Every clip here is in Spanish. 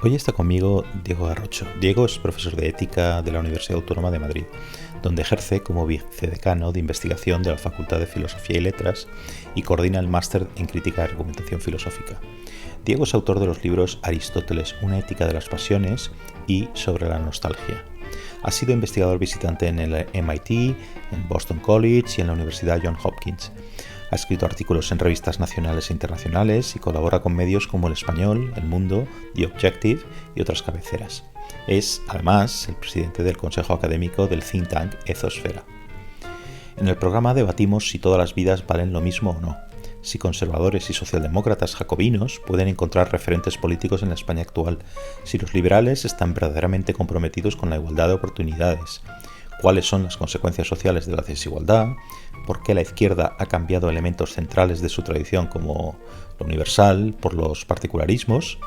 Hoy está conmigo Diego Garrocho. Diego es profesor de Ética de la Universidad Autónoma de Madrid, donde ejerce como vicedecano de investigación de la Facultad de Filosofía y Letras y coordina el máster en Crítica y Argumentación Filosófica. Diego es autor de los libros Aristóteles, una ética de las pasiones y Sobre la nostalgia. Ha sido investigador visitante en el MIT, en Boston College y en la Universidad Johns Hopkins. Ha escrito artículos en revistas nacionales e internacionales y colabora con medios como El Español, El Mundo, The Objective y otras cabeceras. Es, además, el presidente del Consejo Académico del think tank Ethosfera. En el programa debatimos si todas las vidas valen lo mismo o no, si conservadores y socialdemócratas jacobinos pueden encontrar referentes políticos en la España actual, si los liberales están verdaderamente comprometidos con la igualdad de oportunidades, cuáles son las consecuencias sociales de la desigualdad, por qué la izquierda ha cambiado elementos centrales de su tradición como lo universal por los particularismos,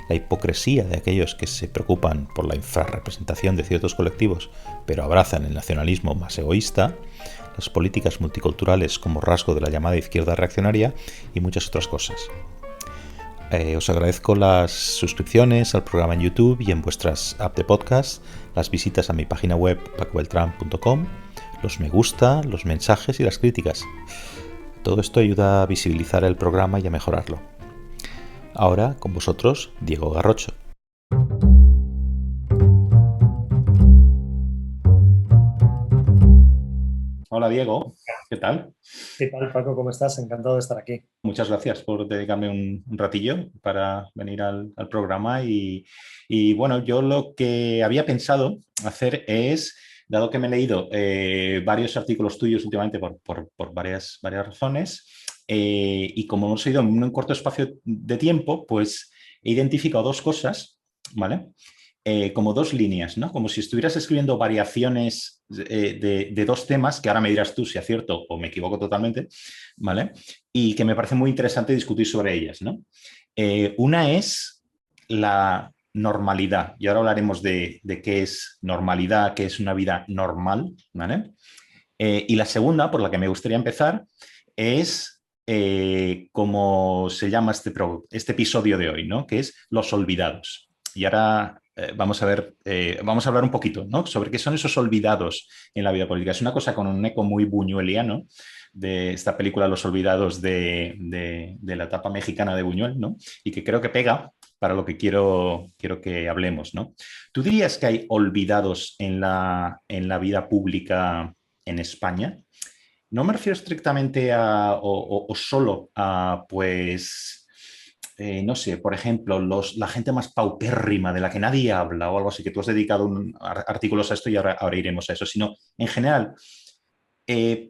la hipocresía de aquellos que se preocupan por la infrarrepresentación de ciertos colectivos pero abrazan el nacionalismo más egoísta, las políticas multiculturales como rasgo de la llamada izquierda reaccionaria y muchas otras cosas. Os agradezco las suscripciones al programa en YouTube y en vuestras apps de podcast, las visitas a mi página web pacobeltran.com, los me gusta, los mensajes y las críticas. Todo esto ayuda a visibilizar el programa y a mejorarlo. Ahora, con vosotros, Diego Garrocho. Hola Diego, ¿qué tal? ¿Qué tal, Paco? ¿Cómo estás? Encantado de estar aquí. Muchas gracias por dedicarme un ratillo para venir al programa y bueno, yo lo que había pensado hacer es, dado que me he leído varios artículos tuyos últimamente por varias razones y como hemos ido en un corto espacio de tiempo, pues he identificado dos cosas, ¿vale? Como dos líneas, ¿no? Como si estuvieras escribiendo variaciones de dos temas, que ahora me dirás tú si acierto o me equivoco totalmente, ¿vale? Y que me parece muy interesante discutir sobre ellas, ¿no? Una es la normalidad, y ahora hablaremos de qué es normalidad, qué es una vida normal, ¿vale? Y la segunda, por la que me gustaría empezar, es cómo se llama este episodio de hoy, ¿no? Que es los olvidados. Y ahora vamos a hablar un poquito, ¿no? Sobre qué son esos olvidados en la vida política. Es una cosa con un eco muy buñueliano de esta película Los Olvidados de la etapa mexicana de Buñuel, ¿no? Y que creo que pega para lo que quiero que hablemos, ¿no? ¿Tú dirías que hay olvidados en la vida pública en España? No me refiero estrictamente o solo a, pues, no sé, por ejemplo, la gente más paupérrima de la que nadie habla o algo así, que tú has dedicado artículos a esto y ahora iremos a eso, sino en general,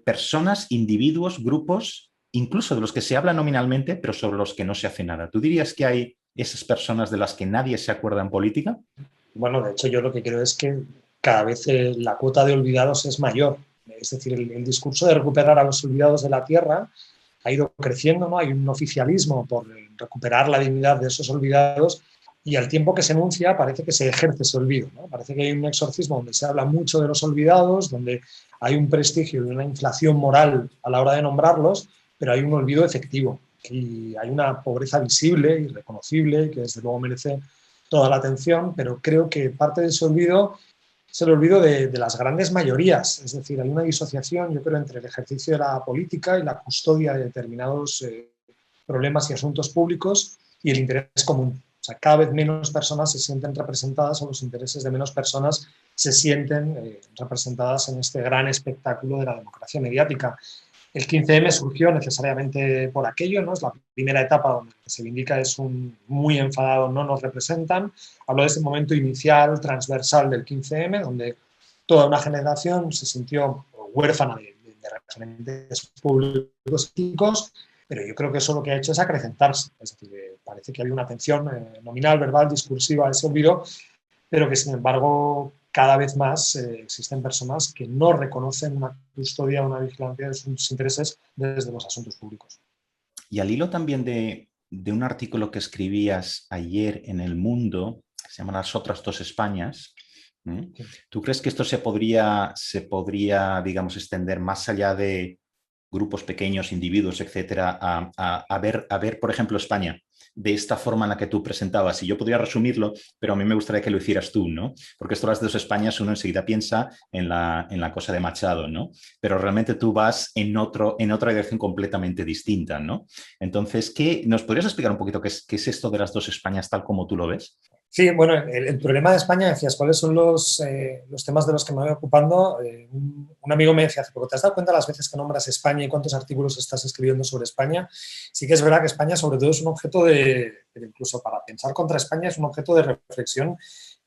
personas, individuos, grupos, incluso de los que se habla nominalmente, pero sobre los que no se hace nada. ¿Tú dirías que hay esas personas de las que nadie se acuerda en política? Bueno, de hecho, yo lo que creo es que cada vez la cuota de olvidados es mayor. Es decir, el discurso de recuperar a los olvidados de la tierra ha ido creciendo, ¿no? Hay un oficialismo por recuperar la dignidad de esos olvidados y al tiempo que se enuncia parece que se ejerce ese olvido, ¿no? Parece que hay un exorcismo donde se habla mucho de los olvidados, donde hay un prestigio y una inflación moral a la hora de nombrarlos, pero hay un olvido efectivo y hay una pobreza visible y reconocible que desde luego merece toda la atención, pero creo que parte de ese olvido es el olvido de las grandes mayorías. Es decir, hay una disociación, yo creo, entre el ejercicio de la política y la custodia de determinados problemas y asuntos públicos y el interés común. O sea, cada vez menos personas se sienten representadas o los intereses de menos personas se sienten representadas en este gran espectáculo de la democracia mediática. El 15M surgió necesariamente por aquello, ¿no? Es la primera etapa donde se indica es un muy enfadado, no nos representan. Hablo de ese momento inicial, transversal del 15M, donde toda una generación se sintió huérfana de referentes públicos, pero yo creo que eso lo que ha hecho es acrecentarse. Es decir, parece que había una atención nominal, verbal, discursiva a ese olvido, pero que sin embargo cada vez más existen personas que no reconocen una custodia, una vigilancia de sus intereses desde los asuntos públicos. Y al hilo también de un artículo que escribías ayer en El Mundo, que se llama Las otras dos Españas, ¿eh? Sí. ¿Tú crees que esto se podría, digamos, extender más allá de grupos pequeños, individuos, etcétera, a ver, por ejemplo, España de esta forma en la que tú presentabas. Y yo podría resumirlo, pero a mí me gustaría que lo hicieras tú, ¿no? Porque esto de las dos Españas uno enseguida piensa en la cosa de Machado, ¿no? Pero realmente tú vas en otra dirección completamente distinta, ¿no? Entonces, ¿nos podrías explicar un poquito qué es esto de las dos Españas tal como tú lo ves? Sí, bueno, el problema de España, decías, ¿cuáles son los temas de los que me voy ocupando? Un amigo me decía hace poco, ¿te has dado cuenta las veces que nombras España y cuántos artículos estás escribiendo sobre España? Sí que es verdad que España sobre todo es un objeto incluso para pensar contra España, es un objeto de reflexión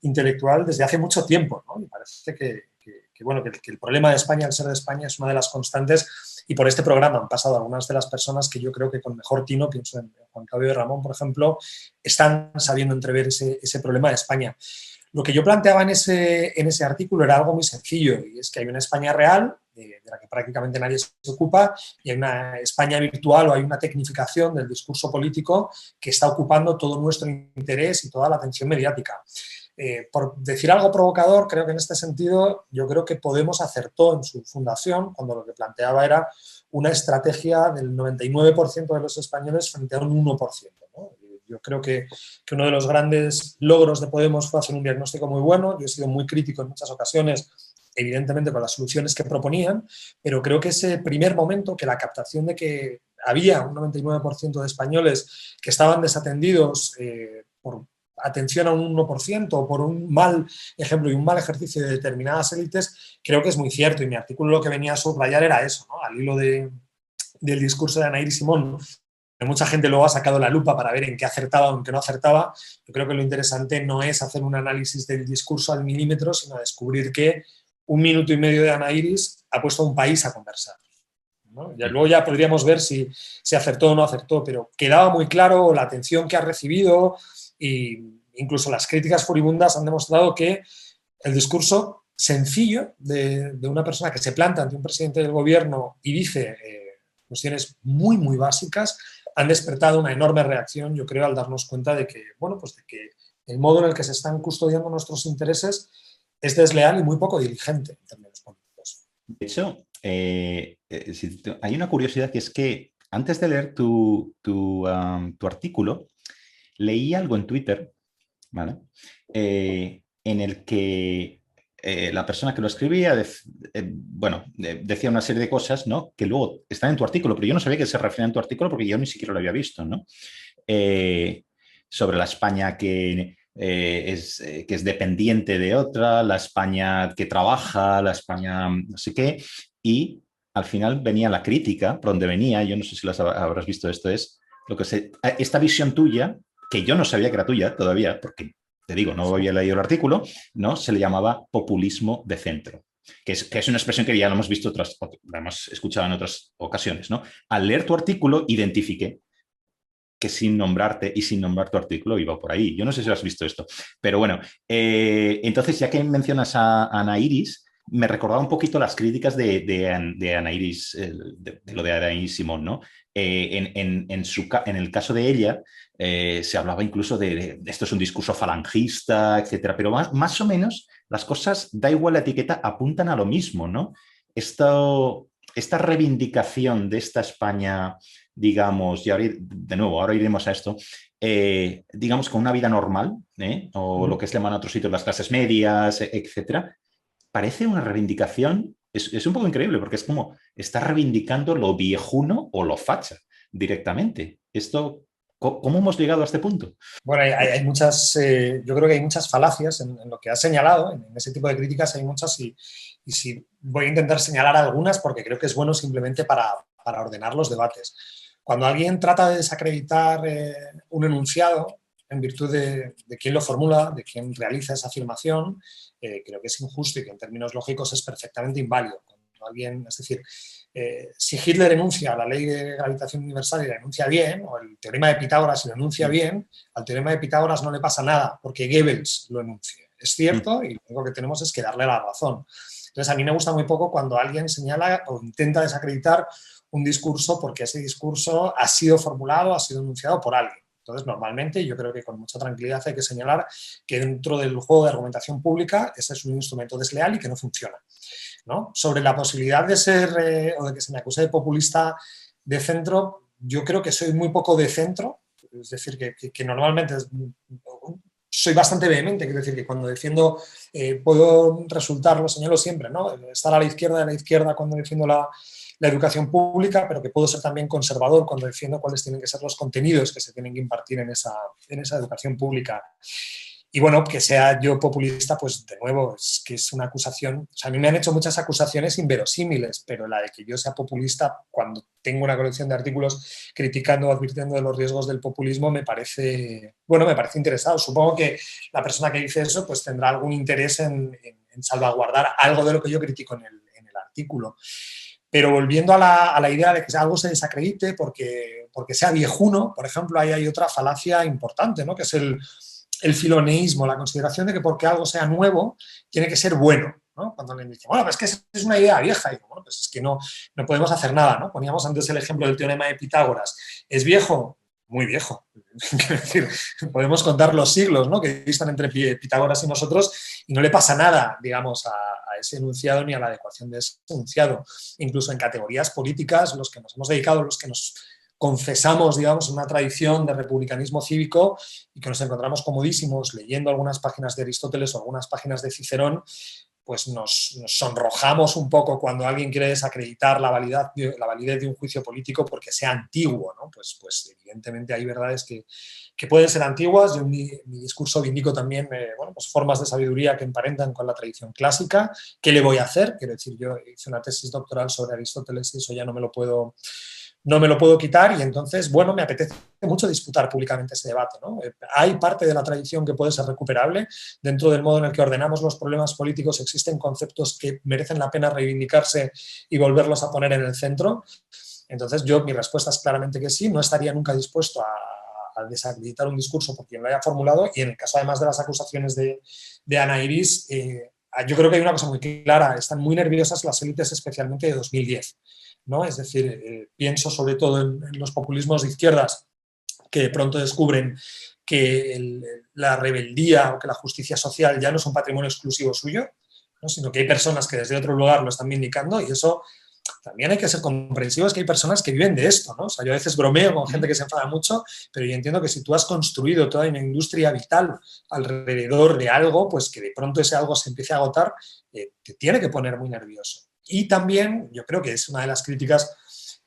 intelectual desde hace mucho tiempo, ¿no? Y parece que el problema de España, al ser de España, es una de las constantes, y por este programa han pasado algunas de las personas que yo creo que con mejor tino, pienso en Juan Claudio de Ramón, por ejemplo, están sabiendo entrever ese problema de España. Lo que yo planteaba en ese artículo era algo muy sencillo, y es que hay una España real, de la que prácticamente nadie se ocupa, y hay una España virtual, o hay una tecnificación del discurso político que está ocupando todo nuestro interés y toda la atención mediática. Por decir algo provocador, creo que en este sentido, yo creo que Podemos acertó en su fundación cuando lo que planteaba era una estrategia del 99% de los españoles frente a un 1%, ¿no? Yo creo que uno de los grandes logros de Podemos fue hacer un diagnóstico muy bueno. Yo he sido muy crítico en muchas ocasiones, evidentemente, con las soluciones que proponían, pero creo que ese primer momento, que la captación de que había un 99% de españoles que estaban desatendidos por atención a un 1% o por un mal ejemplo y un mal ejercicio de determinadas élites, creo que es muy cierto. Y mi artículo lo que venía a subrayar era eso, ¿no? Al hilo del discurso de Anaïr Simón, que mucha gente luego ha sacado la lupa para ver en qué acertaba o en qué no acertaba. Yo creo que lo interesante no es hacer un análisis del discurso al milímetro, sino descubrir que 1 minuto y medio de Anaïris ha puesto a un país a conversar, ¿no? Luego ya podríamos ver si acertó o no acertó, pero quedaba muy claro la atención que ha recibido, e incluso las críticas furibundas han demostrado que el discurso sencillo de una persona que se planta ante un presidente del gobierno y dice cuestiones muy, muy básicas, han despertado una enorme reacción, yo creo, al darnos cuenta de que, bueno, pues de que el modo en el que se están custodiando nuestros intereses es desleal y muy poco diligente en términos políticos. De hecho, hay una curiosidad, que es que antes de leer tu artículo, leí algo en Twitter, ¿vale? En el que la persona que lo escribía decía una serie de cosas, ¿no?, que luego están en tu artículo, pero yo no sabía que se refería en tu artículo porque yo ni siquiera lo había visto, ¿no? Sobre la España que es dependiente de otra, la España que trabaja, la España no sé qué, y al final venía la crítica, por donde venía, yo no sé si las habrás visto, esta visión tuya, que yo no sabía que era tuya todavía, porque te digo, no había leído el artículo, ¿no? Se le llamaba populismo de centro, que es una expresión que ya lo hemos visto, lo hemos escuchado en otras ocasiones, ¿no? Al leer tu artículo, identifiqué que sin nombrarte y sin nombrar tu artículo iba por ahí. Yo no sé si has visto esto, pero bueno, entonces ya que mencionas a Anaïris, me recordaba un poquito las críticas de Anaïris, de lo de Anaïris Simón, ¿no? En el caso de ella, se hablaba incluso de esto es un discurso falangista, etcétera, pero más o menos las cosas, da igual la etiqueta, apuntan a lo mismo, ¿no? Esta reivindicación de esta España, digamos, y ahora, de nuevo, ahora iremos a esto, digamos, con una vida normal, o lo que se llaman en otros sitios las clases medias, etcétera, parece una reivindicación, es un poco increíble, porque es como, está reivindicando lo viejuno o lo facha directamente. ¿Cómo hemos llegado a este punto? Bueno, hay muchas, yo creo que hay muchas falacias en lo que has señalado, en ese tipo de críticas hay muchas, y sí, voy a intentar señalar algunas porque creo que es bueno simplemente para ordenar los debates. Cuando alguien trata de desacreditar un enunciado en virtud de quién lo formula, de quién realiza esa afirmación, creo que es injusto y que en términos lógicos es perfectamente inválido. Cuando alguien, es decir, si Hitler enuncia la ley de gravitación universal y la enuncia bien, o el teorema de Pitágoras y lo enuncia bien, al teorema de Pitágoras no le pasa nada porque Goebbels lo enuncie. Es cierto, y lo único que tenemos es que darle la razón. Entonces, a mí me gusta muy poco cuando alguien señala o intenta desacreditar un discurso porque ese discurso ha sido formulado, ha sido enunciado por alguien. Entonces, normalmente, yo creo que con mucha tranquilidad hay que señalar que dentro del juego de argumentación pública ese es un instrumento desleal y que no funciona, ¿no? Sobre la posibilidad de ser o de que se me acuse de populista de centro, yo creo que soy muy poco de centro, Es decir, que normalmente soy bastante vehemente, quiero decir que cuando defiendo puedo resultar, lo señalo siempre, ¿no? Estar a la izquierda cuando defiendo la educación pública, pero que puedo ser también conservador cuando defiendo cuáles tienen que ser los contenidos que se tienen que impartir en esa educación pública. Y bueno, que sea yo populista, pues de nuevo, es que es una acusación, o sea, a mí me han hecho muchas acusaciones inverosímiles, pero la de que yo sea populista cuando tengo una colección de artículos criticando o advirtiendo de los riesgos del populismo me parece, bueno, me parece interesado. Supongo que la persona que dice eso pues tendrá algún interés en salvaguardar algo de lo que yo critico en el artículo. Pero volviendo a la idea de que algo se desacredite porque sea viejuno, por ejemplo, ahí hay otra falacia importante, ¿no? Que es el filoneísmo, la consideración de que porque algo sea nuevo tiene que ser bueno, ¿no? Cuando le dicen, bueno, pues es que es una idea vieja, y digo, bueno, pues es que no podemos hacer nada, ¿no? Poníamos antes el ejemplo del teorema de Pitágoras. ¿Es viejo? Muy viejo. Quiero decir, podemos contar los siglos, ¿no?, que distan entre Pitágoras y nosotros y no le pasa nada, digamos, a ese enunciado ni a la adecuación de ese enunciado. Incluso en categorías políticas, los que nos hemos dedicado, los que nos confesamos, digamos, una tradición de republicanismo cívico y que nos encontramos comodísimos leyendo algunas páginas de Aristóteles o algunas páginas de Cicerón, pues nos sonrojamos un poco cuando alguien quiere desacreditar la validez de un juicio político porque sea antiguo, ¿no? Pues evidentemente hay verdades que pueden ser antiguas. Yo en mi discurso vindico también bueno, pues formas de sabiduría que emparentan con la tradición clásica. ¿Qué le voy a hacer? Quiero decir, yo hice una tesis doctoral sobre Aristóteles y eso ya no me lo puedo quitar, y entonces, bueno, me apetece mucho disputar públicamente ese debate, ¿no? Hay parte de la tradición que puede ser recuperable. Dentro del modo en el que ordenamos los problemas políticos existen conceptos que merecen la pena reivindicarse y volverlos a poner en el centro. Entonces, mi respuesta es claramente que sí. No estaría nunca dispuesto a desacreditar un discurso por quien lo haya formulado, y en el caso además de las acusaciones de Ana Iris, yo creo que hay una cosa muy clara. Están muy nerviosas las élites, especialmente de 2010. ¿No? Es decir, pienso sobre todo en los populismos de izquierdas que de pronto descubren que la rebeldía o que la justicia social ya no es un patrimonio exclusivo suyo, ¿no?, sino que hay personas que desde otro lugar lo están vindicando, y eso también hay que ser comprensivos, que hay personas que viven de esto, ¿no? O sea, yo a veces bromeo con gente que se enfada mucho, pero yo entiendo que si tú has construido toda una industria vital alrededor de algo, pues que de pronto ese algo se empiece a agotar, te tiene que poner muy nervioso. Y también, yo creo que es una de las críticas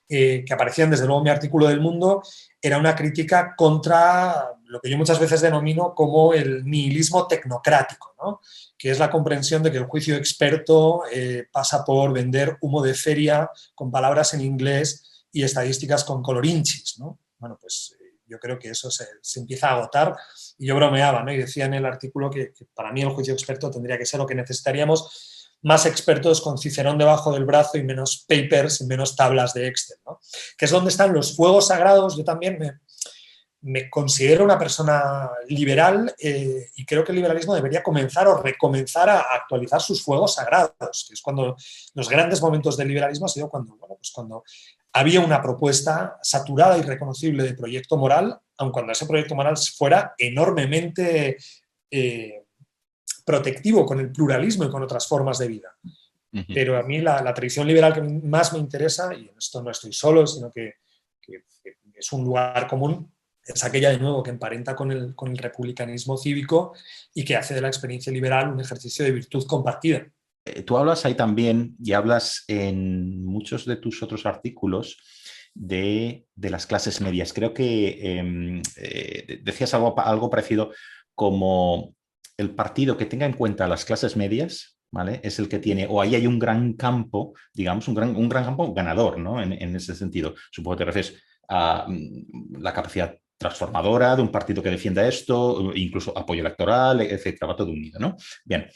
que aparecían desde luego en mi artículo del Mundo, era una crítica contra lo que yo muchas veces denomino como el nihilismo tecnocrático, ¿no?, que es la comprensión de que el juicio experto pasa por vender humo de feria con palabras en inglés y estadísticas con colorinchis, ¿no? Bueno, pues yo creo que eso se empieza a agotar, y yo bromeaba, ¿no?, y decía en el artículo que para mí el juicio experto tendría que ser lo que necesitaríamos: más expertos con Cicerón debajo del brazo y menos papers y menos tablas de Excel, ¿no?, que es donde están los fuegos sagrados. Yo también me considero una persona liberal, y creo que el liberalismo debería comenzar o recomenzar a actualizar sus fuegos sagrados, que es cuando los grandes momentos del liberalismo ha sido cuando, bueno, pues cuando había una propuesta saturada y reconocible de proyecto moral, aun cuando ese proyecto moral fuera enormemente protectivo con el pluralismo y con otras formas de vida. Pero a mí la tradición liberal que más me interesa, y en esto no estoy solo, sino que es un lugar común, es aquella, de nuevo, que emparenta con el republicanismo cívico y que hace de la experiencia liberal un ejercicio de virtud compartida. Tú hablas ahí también, y hablas en muchos de tus otros artículos, de las clases medias. Creo que decías algo parecido, como el partido que tenga en cuenta las clases medias, ¿vale?, es el que tiene, o ahí hay un gran campo, digamos, un gran campo ganador, ¿no?, en ese sentido. Supongo que te refieres a la capacidad transformadora de un partido que defienda esto, incluso apoyo electoral, etcétera, va todo unido, ¿no? Bien.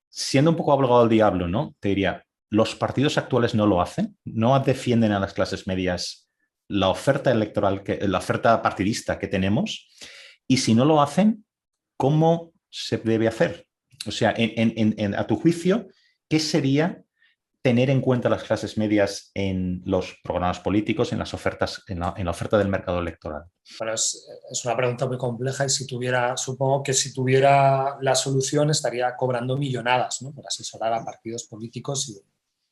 Siendo un poco abogado del diablo, ¿no?, te diría, los partidos actuales no lo hacen, no defienden a las clases medias la oferta electoral, la oferta partidista que tenemos, y si no lo hacen, ¿cómo se debe hacer? O sea, a tu juicio, ¿qué sería tener en cuenta las clases medias en los programas políticos, en las ofertas, en la oferta del mercado electoral? Bueno, es una pregunta muy compleja, y supongo que si tuviera la solución estaría cobrando millonadas, ¿no?, por asesorar a partidos políticos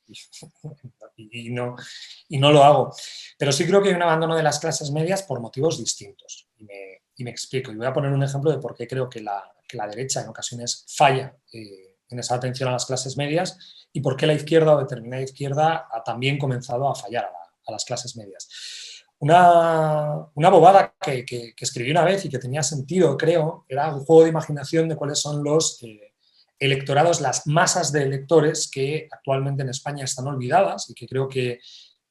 y y no lo hago. Pero sí creo que hay un abandono de las clases medias por motivos distintos. Y me explico. Y voy a poner un ejemplo de por qué creo que la derecha en ocasiones falla en esa atención a las clases medias y por qué la izquierda o determinada izquierda ha también comenzado a fallar a las clases medias. Una bobada que escribí una vez y que tenía sentido, creo, era un juego de imaginación de cuáles son los electorados, las masas de electores que actualmente en España están olvidadas y que creo que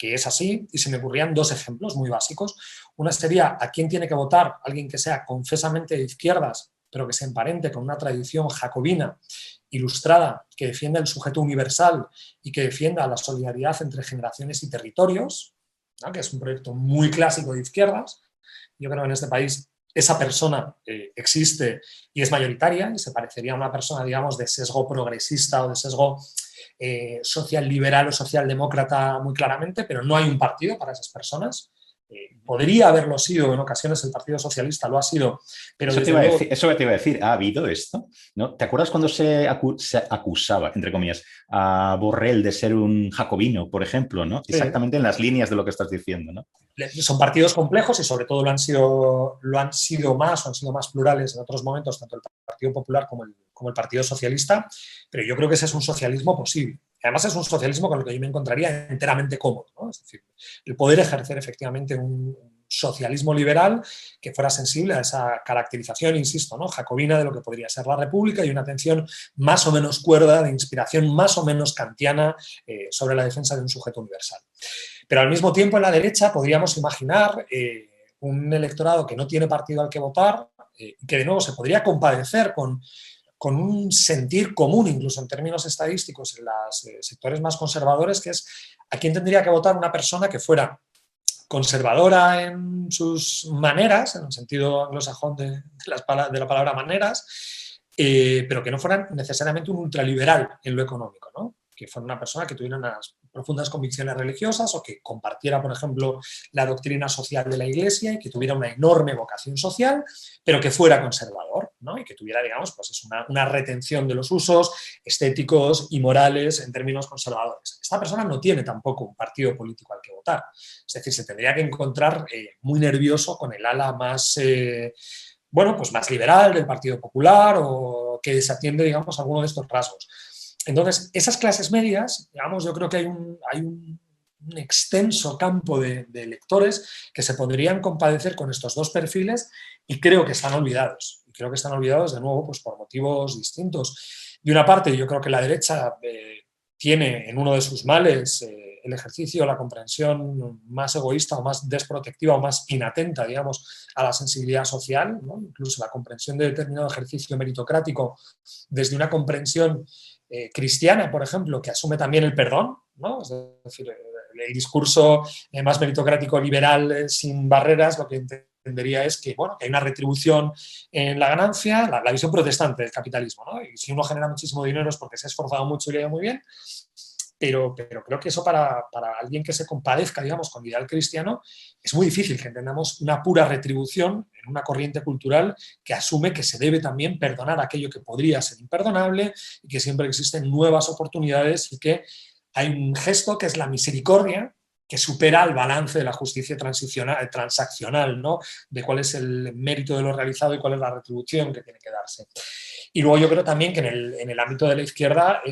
es así, y se me ocurrían dos ejemplos muy básicos. Una sería a quién tiene que votar alguien que sea confesamente de izquierdas, pero que se emparente con una tradición jacobina, ilustrada, que defienda el sujeto universal y que defienda la solidaridad entre generaciones y territorios, ¿no? Que es un proyecto muy clásico de izquierdas. Yo creo que en este país esa persona existe y es mayoritaria y se parecería a una persona, digamos, de sesgo progresista o de sesgo social liberal o socialdemócrata muy claramente, pero no hay un partido para esas personas. Podría haberlo sido, en ocasiones el Partido Socialista lo ha sido, pero eso te iba a decir, ¿ha habido esto? ¿No? ¿Te acuerdas cuando se acusaba, entre comillas, a Borrell de ser un jacobino, por ejemplo, ¿no? Sí. Exactamente en las líneas de lo que estás diciendo, ¿no? Son partidos complejos y sobre todo lo han sido más o han sido más plurales en otros momentos, tanto el Partido Popular como el Partido Socialista, pero yo creo que ese es un socialismo posible. Además es un socialismo con el que yo me encontraría enteramente cómodo, ¿no? Es decir, el poder ejercer efectivamente un socialismo liberal que fuera sensible a esa caracterización, insisto, ¿no? Jacobina de lo que podría ser la República y una atención más o menos cuerda, de inspiración más o menos kantiana sobre la defensa de un sujeto universal. Pero al mismo tiempo en la derecha podríamos imaginar un electorado que no tiene partido al que votar y que de nuevo se podría compadecer con un sentir común, incluso en términos estadísticos, en los sectores más conservadores, que es a quién tendría que votar una persona que fuera conservadora en sus maneras, en el sentido anglosajón de la palabra maneras, pero que no fuera necesariamente un ultraliberal en lo económico, ¿no? Que fuera una persona que tuviera unas profundas convicciones religiosas o que compartiera, por ejemplo, la doctrina social de la Iglesia y que tuviera una enorme vocación social, pero que fuera conservador, ¿no? Y que tuviera, digamos, pues es una retención de los usos estéticos y morales en términos conservadores. Esta persona no tiene tampoco un partido político al que votar. Es decir, se tendría que encontrar muy nervioso con el ala más... bueno, pues más liberal del Partido Popular o que desatiende, digamos, alguno de estos rasgos. Entonces, esas clases medias, digamos, yo creo que hay un extenso campo de electores que se podrían compadecer con estos dos perfiles y creo que están olvidados. Y creo que están olvidados, de nuevo, pues por motivos distintos. De una parte, yo creo que la derecha tiene en uno de sus males el ejercicio, la comprensión más egoísta o más desprotectiva o más inatenta, digamos, a la sensibilidad social, ¿no? Incluso la comprensión de determinado ejercicio meritocrático desde una comprensión cristiana, por ejemplo, que asume también el perdón, ¿no? Es decir, el discurso más meritocrático liberal sin barreras lo que entendería es que, bueno, que hay una retribución en la ganancia, la visión protestante del capitalismo, ¿no? Y si uno genera muchísimo dinero es porque se ha esforzado mucho y le ha ido muy bien, pero creo que eso para alguien que se compadezca, digamos, con el ideal cristiano, es muy difícil que entendamos una pura retribución en una corriente cultural que asume que se debe también perdonar aquello que podría ser imperdonable y que siempre existen nuevas oportunidades y que hay un gesto que es la misericordia, que supera el balance de la justicia transaccional, ¿no? De cuál es el mérito de lo realizado y cuál es la retribución que tiene que darse. Y luego yo creo también que en el ámbito de la izquierda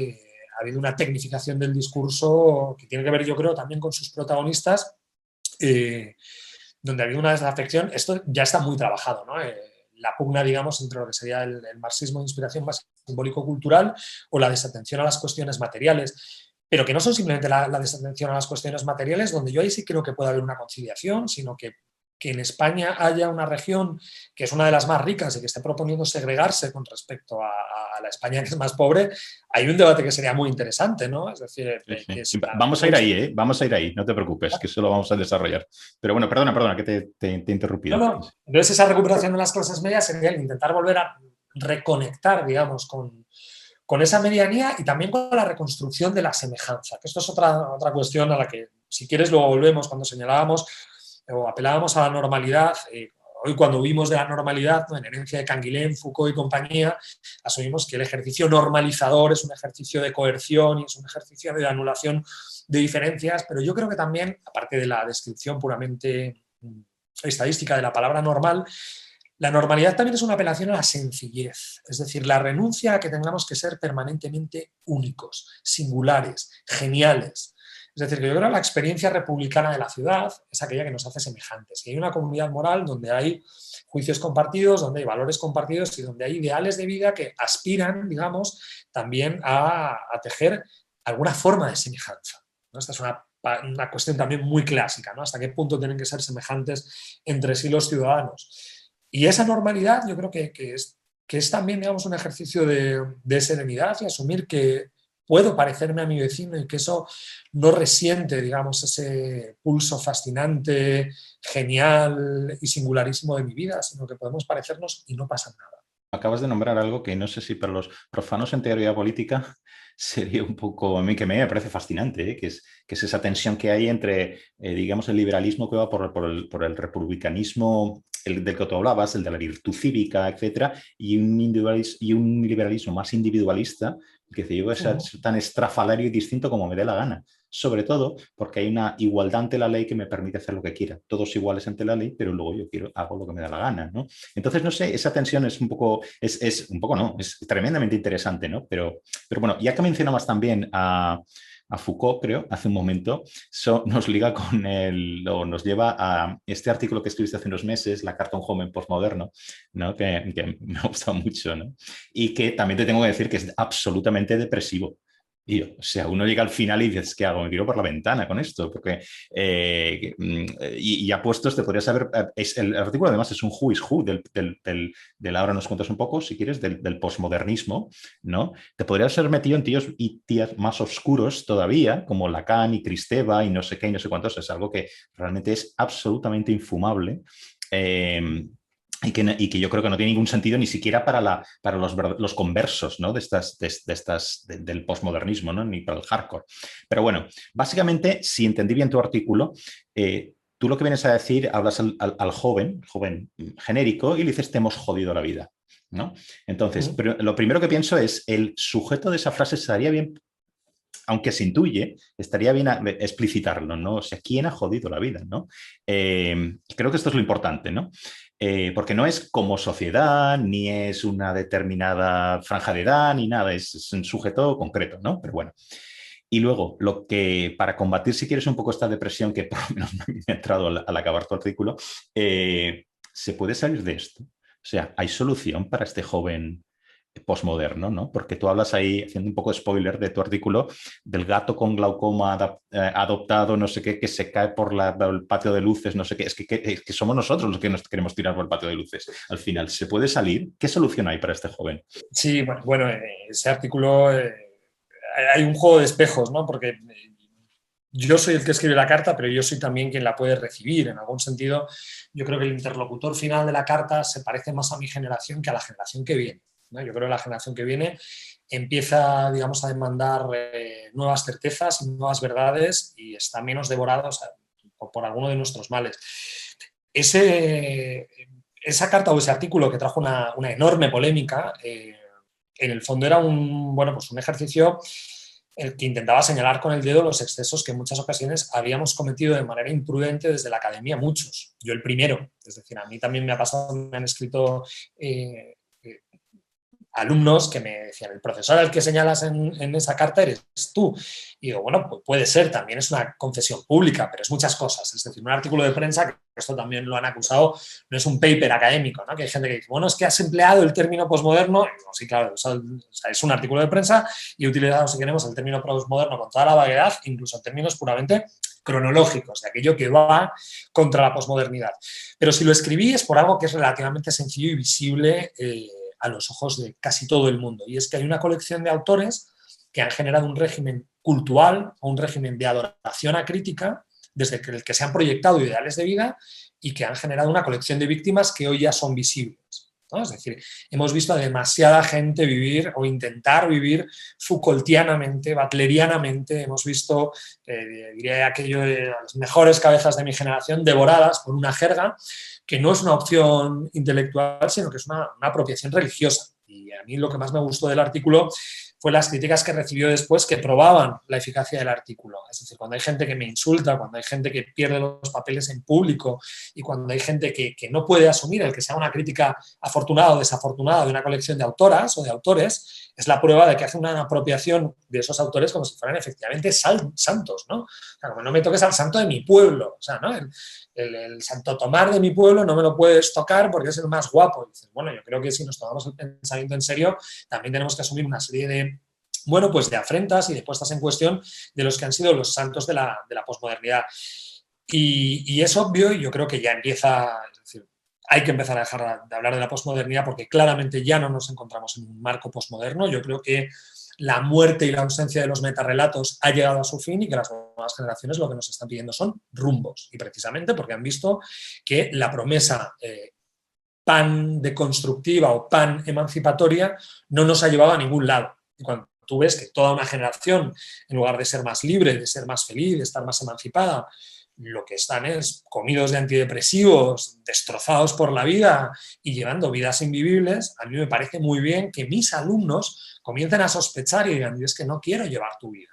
ha habido una tecnificación del discurso que tiene que ver, yo creo, también con sus protagonistas, donde ha habido una desafección. Esto ya está muy trabajado, ¿no? La pugna, digamos, entre lo que sería el marxismo de inspiración más simbólico-cultural o la desatención a las cuestiones materiales, pero que no son simplemente la desatención a las cuestiones materiales, donde yo ahí sí creo que puede haber una conciliación, sino que en España haya una región que es una de las más ricas y que esté proponiendo segregarse con respecto a la España que es más pobre, hay un debate que sería muy interesante, ¿no? Es decir, sí. Vamos a ir ahí, ¿eh? Vamos a ir ahí, no te preocupes, que eso lo vamos a desarrollar. Pero bueno, perdona, que te he interrumpido. No. Entonces esa recuperación de las clases medias sería el intentar volver a reconectar, digamos, con esa medianía y también con la reconstrucción de la semejanza, que esto es otra cuestión a la que, si quieres, luego volvemos cuando señalábamos o apelábamos a la normalidad. hoy cuando huimos de la normalidad, ¿no? En Herencia de Canguilhem, Foucault y compañía, asumimos que el ejercicio normalizador es un ejercicio de coerción y es un ejercicio de anulación de diferencias, pero yo creo que también, aparte de la descripción puramente estadística de la palabra normal, la normalidad también es una apelación a la sencillez, es decir, la renuncia a que tengamos que ser permanentemente únicos, singulares, geniales. Es decir, que yo creo que la experiencia republicana de la ciudad es aquella que nos hace semejantes. Y hay una comunidad moral donde hay juicios compartidos, donde hay valores compartidos y donde hay ideales de vida que aspiran, digamos, también a tejer alguna forma de semejanza, ¿no? Esta es una cuestión también muy clásica, ¿no? ¿Hasta qué punto tienen que ser semejantes entre sí los ciudadanos? Y esa normalidad yo creo que es también, digamos, un ejercicio de serenidad y asumir que puedo parecerme a mi vecino y que eso no resiente, digamos, ese pulso fascinante, genial y singularísimo de mi vida, sino que podemos parecernos y no pasa nada. Acabas de nombrar algo que no sé si para los profanos en teoría política sería un poco, a mí que me parece fascinante, ¿eh? Que es esa tensión que hay entre, digamos, el liberalismo que va por el republicanismo, el del que tú hablabas, el de la virtud cívica, etcétera, y un liberalismo más individualista, que dice, yo voy a ser tan estrafalario y distinto como me dé la gana. Sobre todo porque hay una igualdad ante la ley que me permite hacer lo que quiera. Todos iguales ante la ley, pero luego hago lo que me da la gana, ¿no? Entonces, no sé, esa tensión es un poco, no, es tremendamente interesante, ¿no? Pero bueno, ya que mencionabas también a Foucault, creo, hace un momento, nos liga con o nos lleva a este artículo que escribiste hace unos meses, La carta a un joven postmoderno, ¿no? Que me ha gustado mucho, ¿no? Y que también te tengo que decir que es absolutamente depresivo. Y, o sea, uno llega al final y dices, ¿qué hago? Me tiro por la ventana con esto, porque y ya puestos te podrías saber, el artículo además es un who is who ahora nos cuentas un poco, si quieres, del posmodernismo, ¿no? Te podrías haber metido en tíos y tías más oscuros todavía, como Lacan y Kristeva y no sé qué y no sé cuántos, es algo que realmente es absolutamente infumable. Y que yo creo que no tiene ningún sentido ni siquiera para los conversos, ¿no? Del posmodernismo, ¿no? Ni para el hardcore. Pero bueno, básicamente, si entendí bien tu artículo, tú lo que vienes a decir, hablas al joven genérico, y le dices, te hemos jodido la vida, ¿no? Entonces, pero lo primero que pienso es, el sujeto de esa frase estaría bien, aunque se intuye, estaría bien explicitarlo, ¿no? O sea, ¿quién ha jodido la vida, ¿no? Creo que esto es lo importante, ¿no? Porque no es como sociedad, ni es una determinada franja de edad, ni nada, es un sujeto concreto, ¿no? Pero bueno. Y luego, lo que para combatir, si quieres, un poco esta depresión que por lo menos me ha entrado al acabar tu artículo, se puede salir de esto. O sea, ¿hay solución para este joven posmoderno, ¿no? Porque tú hablas ahí, haciendo un poco de spoiler de tu artículo, del gato con glaucoma adoptado, no sé qué, que se cae por el patio de luces, no sé qué. Es que somos nosotros los que nos queremos tirar por el patio de luces. Al final, ¿se puede salir? ¿Qué solución hay para este joven? Sí, bueno, ese artículo hay un juego de espejos, ¿no? Porque yo soy el que escribe la carta, pero yo soy también quien la puede recibir. En algún sentido, yo creo que el interlocutor final de la carta se parece más a mi generación que a la generación que viene, ¿no? Yo creo que la generación que viene empieza, digamos, a demandar nuevas certezas y nuevas verdades y está menos devorado, o sea, por alguno de nuestros males. Esa carta o ese artículo que trajo una enorme polémica, en el fondo era un ejercicio el que intentaba señalar con el dedo los excesos que en muchas ocasiones habíamos cometido de manera imprudente desde la academia, muchos. Yo el primero. Es decir, a mí también me ha pasado, me han escrito alumnos que me decían, el profesor al que señalas en esa carta eres tú. Y digo, bueno, pues puede ser, también es una confesión pública, pero es muchas cosas. Es decir, un artículo de prensa, que esto también lo han acusado, no es un paper académico, ¿no? Que hay gente que dice, bueno, es que has empleado el término posmoderno. Y digo, sí, claro, es un artículo de prensa y he utilizado, si queremos, el término posmoderno con toda la vaguedad, incluso en términos puramente cronológicos, de aquello que va contra la posmodernidad. Pero si lo escribí es por algo que es relativamente sencillo y visible a los ojos de casi todo el mundo. Y es que hay una colección de autores que han generado un régimen cultural o un régimen de adoración acrítica desde el que se han proyectado ideales de vida y que han generado una colección de víctimas que hoy ya son visibles. ¿no? Es decir, hemos visto a demasiada gente vivir o intentar vivir Foucaultianamente, butlerianamente, hemos visto, diría aquello de las mejores cabezas de mi generación devoradas por una jerga que no es una opción intelectual, sino que es una apropiación religiosa. Y a mí lo que más me gustó del artículo fue las críticas que recibió después que probaban la eficacia del artículo. Es decir, cuando hay gente que me insulta, cuando hay gente que pierde los papeles en público y cuando hay gente que no puede asumir el que sea una crítica afortunada o desafortunada de una colección de autoras o de autores, es la prueba de que hace una apropiación de esos autores como si fueran efectivamente santos, ¿no? O sea, como no me toques al santo de mi pueblo, o sea, ¿no? El Santo Tomás de mi pueblo no me lo puedes tocar porque es el más guapo. Y dices, bueno, yo creo que si nos tomamos el pensamiento en serio, también tenemos que asumir una serie de, bueno, pues de afrentas y de puestas en cuestión de los que han sido los santos de la posmodernidad. Y es obvio, y yo creo que ya empieza, es decir, hay que empezar a dejar de hablar de la posmodernidad porque claramente ya no nos encontramos en un marco posmoderno. Yo creo que la muerte y la ausencia de los metarrelatos ha llegado a su fin y que las nuevas generaciones lo que nos están pidiendo son rumbos. Y precisamente porque han visto que la promesa pan deconstructiva o pan emancipatoria no nos ha llevado a ningún lado. Y cuando tú ves que toda una generación, en lugar de ser más libre, de ser más feliz, de estar más emancipada, lo que están es comidos de antidepresivos, destrozados por la vida y llevando vidas invivibles, a mí me parece muy bien que mis alumnos comiencen a sospechar y digan, es que no quiero llevar tu vida.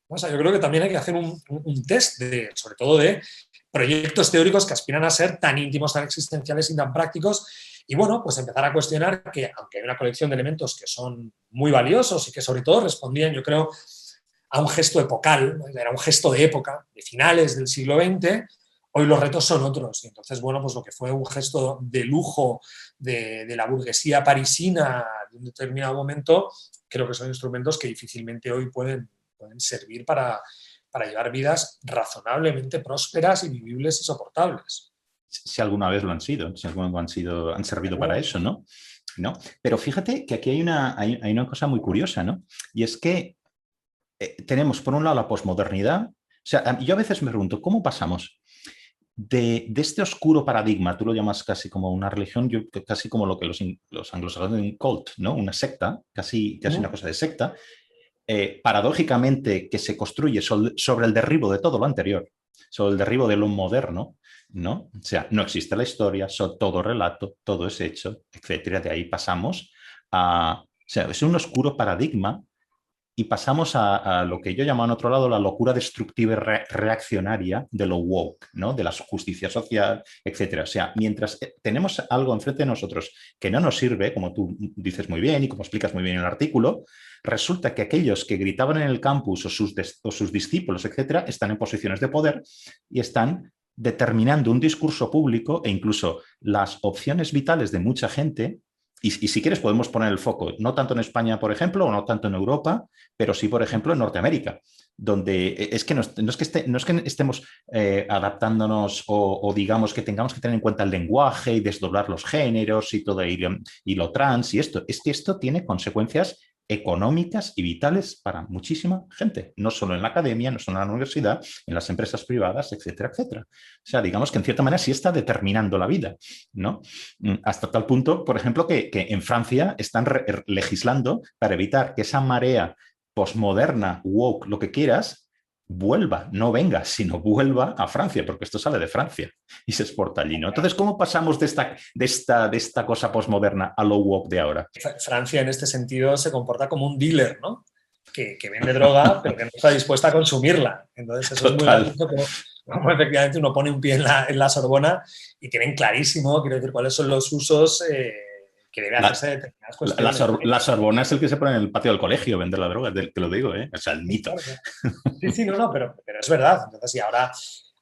O sea, yo creo que también hay que hacer un test, sobre todo de proyectos teóricos que aspiran a ser tan íntimos, tan existenciales y tan prácticos. Y bueno, pues empezar a cuestionar que, aunque hay una colección de elementos que son muy valiosos y que sobre todo respondían, yo creo, a un gesto epocal, ¿no? Era un gesto de época, de finales del siglo XX, hoy los retos son otros. Y entonces, bueno, pues lo que fue un gesto de lujo de la burguesía parisina de un determinado momento, creo que son instrumentos que difícilmente hoy pueden servir para llevar vidas razonablemente prósperas y vivibles y soportables. Si alguna vez lo han sido, si alguna vez han servido para eso, ¿no? ¿No? Pero fíjate que aquí hay una cosa muy curiosa, ¿no? Y es que tenemos, por un lado, la posmodernidad. O sea, yo a veces me pregunto, ¿cómo pasamos de este oscuro paradigma? Tú lo llamas casi como una religión, yo casi como lo que los anglosajones un cult, ¿no? Una secta, casi una cosa de secta, paradójicamente que se construye sobre el derribo de todo lo anterior, sobre el derribo de lo moderno, ¿no? O sea, no existe la historia, todo relato, todo es hecho, etcétera. De ahí pasamos a... O sea, es un oscuro paradigma y pasamos a lo que yo llamo en otro lado la locura destructiva y reaccionaria de lo woke, ¿no? De la justicia social, etcétera. O sea, mientras tenemos algo enfrente de nosotros que no nos sirve, como tú dices muy bien y como explicas muy bien en el artículo, resulta que aquellos que gritaban en el campus o sus discípulos, etcétera, están en posiciones de poder y están determinando un discurso público e incluso las opciones vitales de mucha gente. Y si quieres podemos poner el foco, no tanto en España, por ejemplo, o no tanto en Europa, pero sí, por ejemplo, en Norteamérica, donde es que no es que estemos adaptándonos o digamos que tengamos que tener en cuenta el lenguaje y desdoblar los géneros y todo y lo trans y esto. Es que esto tiene consecuencias económicas y vitales para muchísima gente, no solo en la academia, no solo en la universidad, en las empresas privadas, etcétera, etcétera. O sea, digamos que en cierta manera sí está determinando la vida, ¿no? Hasta tal punto, por ejemplo, que en Francia están legislando para evitar que esa marea posmoderna, woke, lo que quieras, vuelva, no venga, sino vuelva a Francia, porque esto sale de Francia y se exporta allí, ¿no? Entonces, ¿cómo pasamos de esta cosa posmoderna a lo woke de ahora? Francia, en este sentido, se comporta como un dealer, ¿no? Que vende droga, pero que no está dispuesta a consumirla. Entonces, eso Total. es muy gracioso, como efectivamente uno pone un pie en la Sorbona y tienen clarísimo, quiero decir, cuáles son los usos que debe hacerse de determinadas cuestiones. La Sorbona es el que se pone en el patio del colegio a vender la droga, te lo digo, ¿eh? O sea, el mito. Sí, no, pero es verdad. Entonces, y ahora,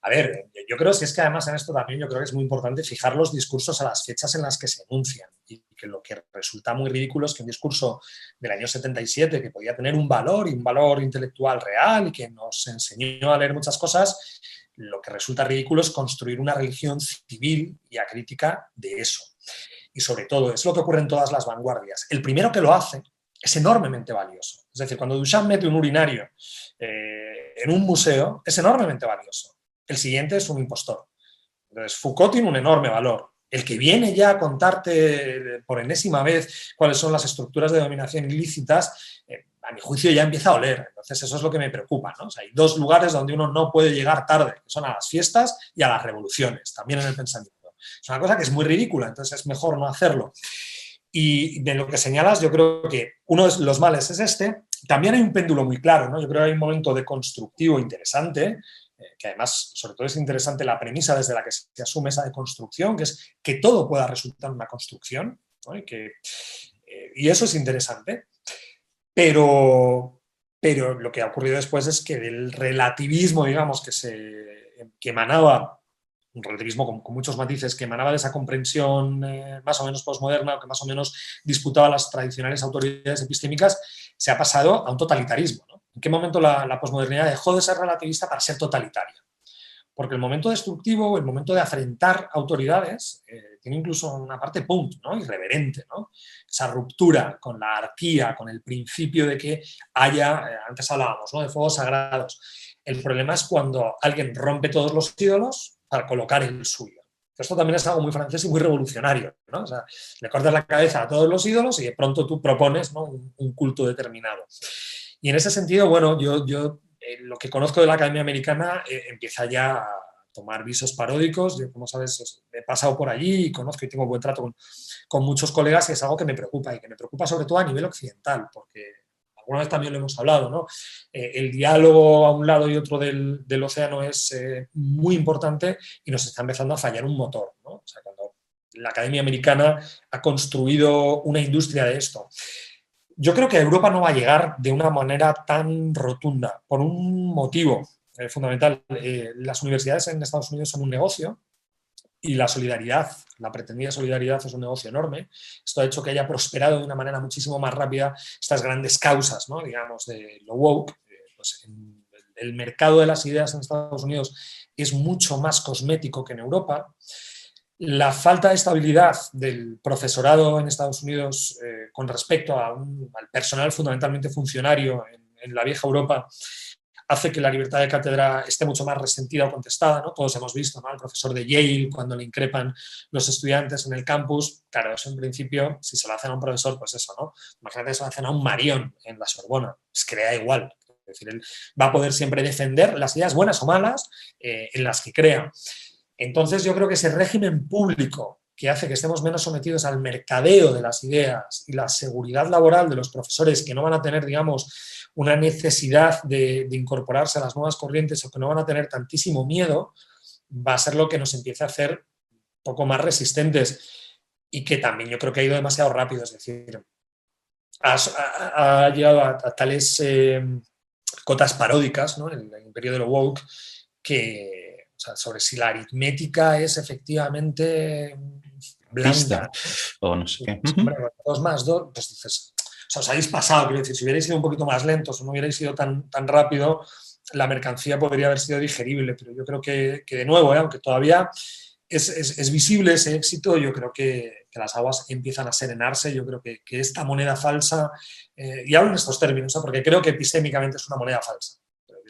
a ver, yo creo que es que además en esto también yo creo que es muy importante fijar los discursos a las fechas en las que se enuncian. Y que lo que resulta muy ridículo es que un discurso del año 77, que podía tener un valor y un valor intelectual real y que nos enseñó a leer muchas cosas, lo que resulta ridículo es construir una religión civil y acrítica de eso. Y sobre todo, es lo que ocurre en todas las vanguardias. El primero que lo hace es enormemente valioso. Es decir, cuando Duchamp mete un urinario en un museo, es enormemente valioso. El siguiente es un impostor. Entonces, Foucault tiene un enorme valor. el que viene ya a contarte por enésima vez cuáles son las estructuras de dominación ilícitas, a mi juicio ya empieza a oler. Entonces eso es lo que me preocupa, ¿no? O sea, hay dos lugares donde uno no puede llegar tarde, que son a las fiestas y a las revoluciones, también en el pensamiento. Es una cosa que es muy ridícula, entonces es mejor no hacerlo. Y de lo que señalas, yo creo que uno de los males es este. También hay un péndulo muy claro, ¿no? Yo creo que hay un momento deconstructivo interesante, que además, sobre todo es interesante la premisa desde la que se asume esa deconstrucción, que es que todo pueda resultar una construcción, ¿no? Y eso es interesante. Pero lo que ha ocurrido después es que del relativismo, digamos, que emanaba, un relativismo con muchos matices, que emanaba de esa comprensión más o menos posmoderna, o que más o menos disputaba las tradicionales autoridades epistémicas, se ha pasado a un totalitarismo, ¿no? ¿En qué momento la posmodernidad dejó de ser relativista para ser totalitaria? Porque el momento destructivo, el momento de afrentar autoridades, tiene incluso una parte punk, ¿no? Irreverente, ¿no? Esa ruptura con la arquía, con el principio de que haya, antes hablábamos, ¿no? De fuegos sagrados. El problema es cuando alguien rompe todos los ídolos para colocar el suyo. Esto también es algo muy francés y muy revolucionario, ¿no? O sea, le cortas la cabeza a todos los ídolos y de pronto tú propones, ¿no? un culto determinado. Y en ese sentido, bueno, yo lo que conozco de la Academia Americana empieza ya a tomar visos paródicos. Yo, como sabes, he pasado por allí y conozco y tengo buen trato con muchos colegas, y es algo que me preocupa, y que me preocupa sobre todo a nivel occidental, porque alguna vez también lo hemos hablado, ¿no? El diálogo a un lado y otro del océano es muy importante y nos está empezando a fallar un motor, ¿no? O sea, cuando la Academia Americana ha construido una industria de esto. Yo creo que a Europa no va a llegar de una manera tan rotunda, por un motivo fundamental. Las universidades en Estados Unidos son un negocio y la solidaridad, la pretendida solidaridad, es un negocio enorme. Esto ha hecho que haya prosperado de una manera muchísimo más rápida estas grandes causas, ¿no? Digamos, de lo woke. Pues el mercado de las ideas en Estados Unidos es mucho más cosmético que en Europa. La falta de estabilidad del profesorado en Estados Unidos con respecto al personal fundamentalmente funcionario en la vieja Europa hace que la libertad de cátedra esté mucho más resentida o contestada, ¿no? Todos hemos visto, ¿no? Al profesor de Yale, cuando le increpan los estudiantes en el campus. Claro, eso en principio, si se lo hacen a un profesor, pues eso, ¿no? Imagínate que se lo hacen a un Marion en la Sorbona, es que le da igual. Es decir, él va a poder siempre defender las ideas buenas o malas en las que crea. Entonces yo creo que ese régimen público que hace que estemos menos sometidos al mercadeo de las ideas y la seguridad laboral de los profesores, que no van a tener, digamos, una necesidad de incorporarse a las nuevas corrientes, o que no van a tener tantísimo miedo, va a ser lo que nos empiece a hacer un poco más resistentes, y que también yo creo que ha ido demasiado rápido. Es decir, ha llegado a tales cotas paródicas, ¿no? En el imperio de lo woke, que, o sea, sobre si la aritmética es efectivamente blanda, ¿no? O no sé qué. Hombre, 2 más 2, pues dices, o sea, os habéis pasado, quiero decir, si hubierais sido un poquito más lentos o no hubierais sido tan rápido, la mercancía podría haber sido digerible. Pero yo creo que de nuevo, aunque todavía es visible ese éxito, yo creo que las aguas empiezan a serenarse. Yo creo que esta moneda falsa, y hablo en estos términos, porque creo que epistémicamente es una moneda falsa.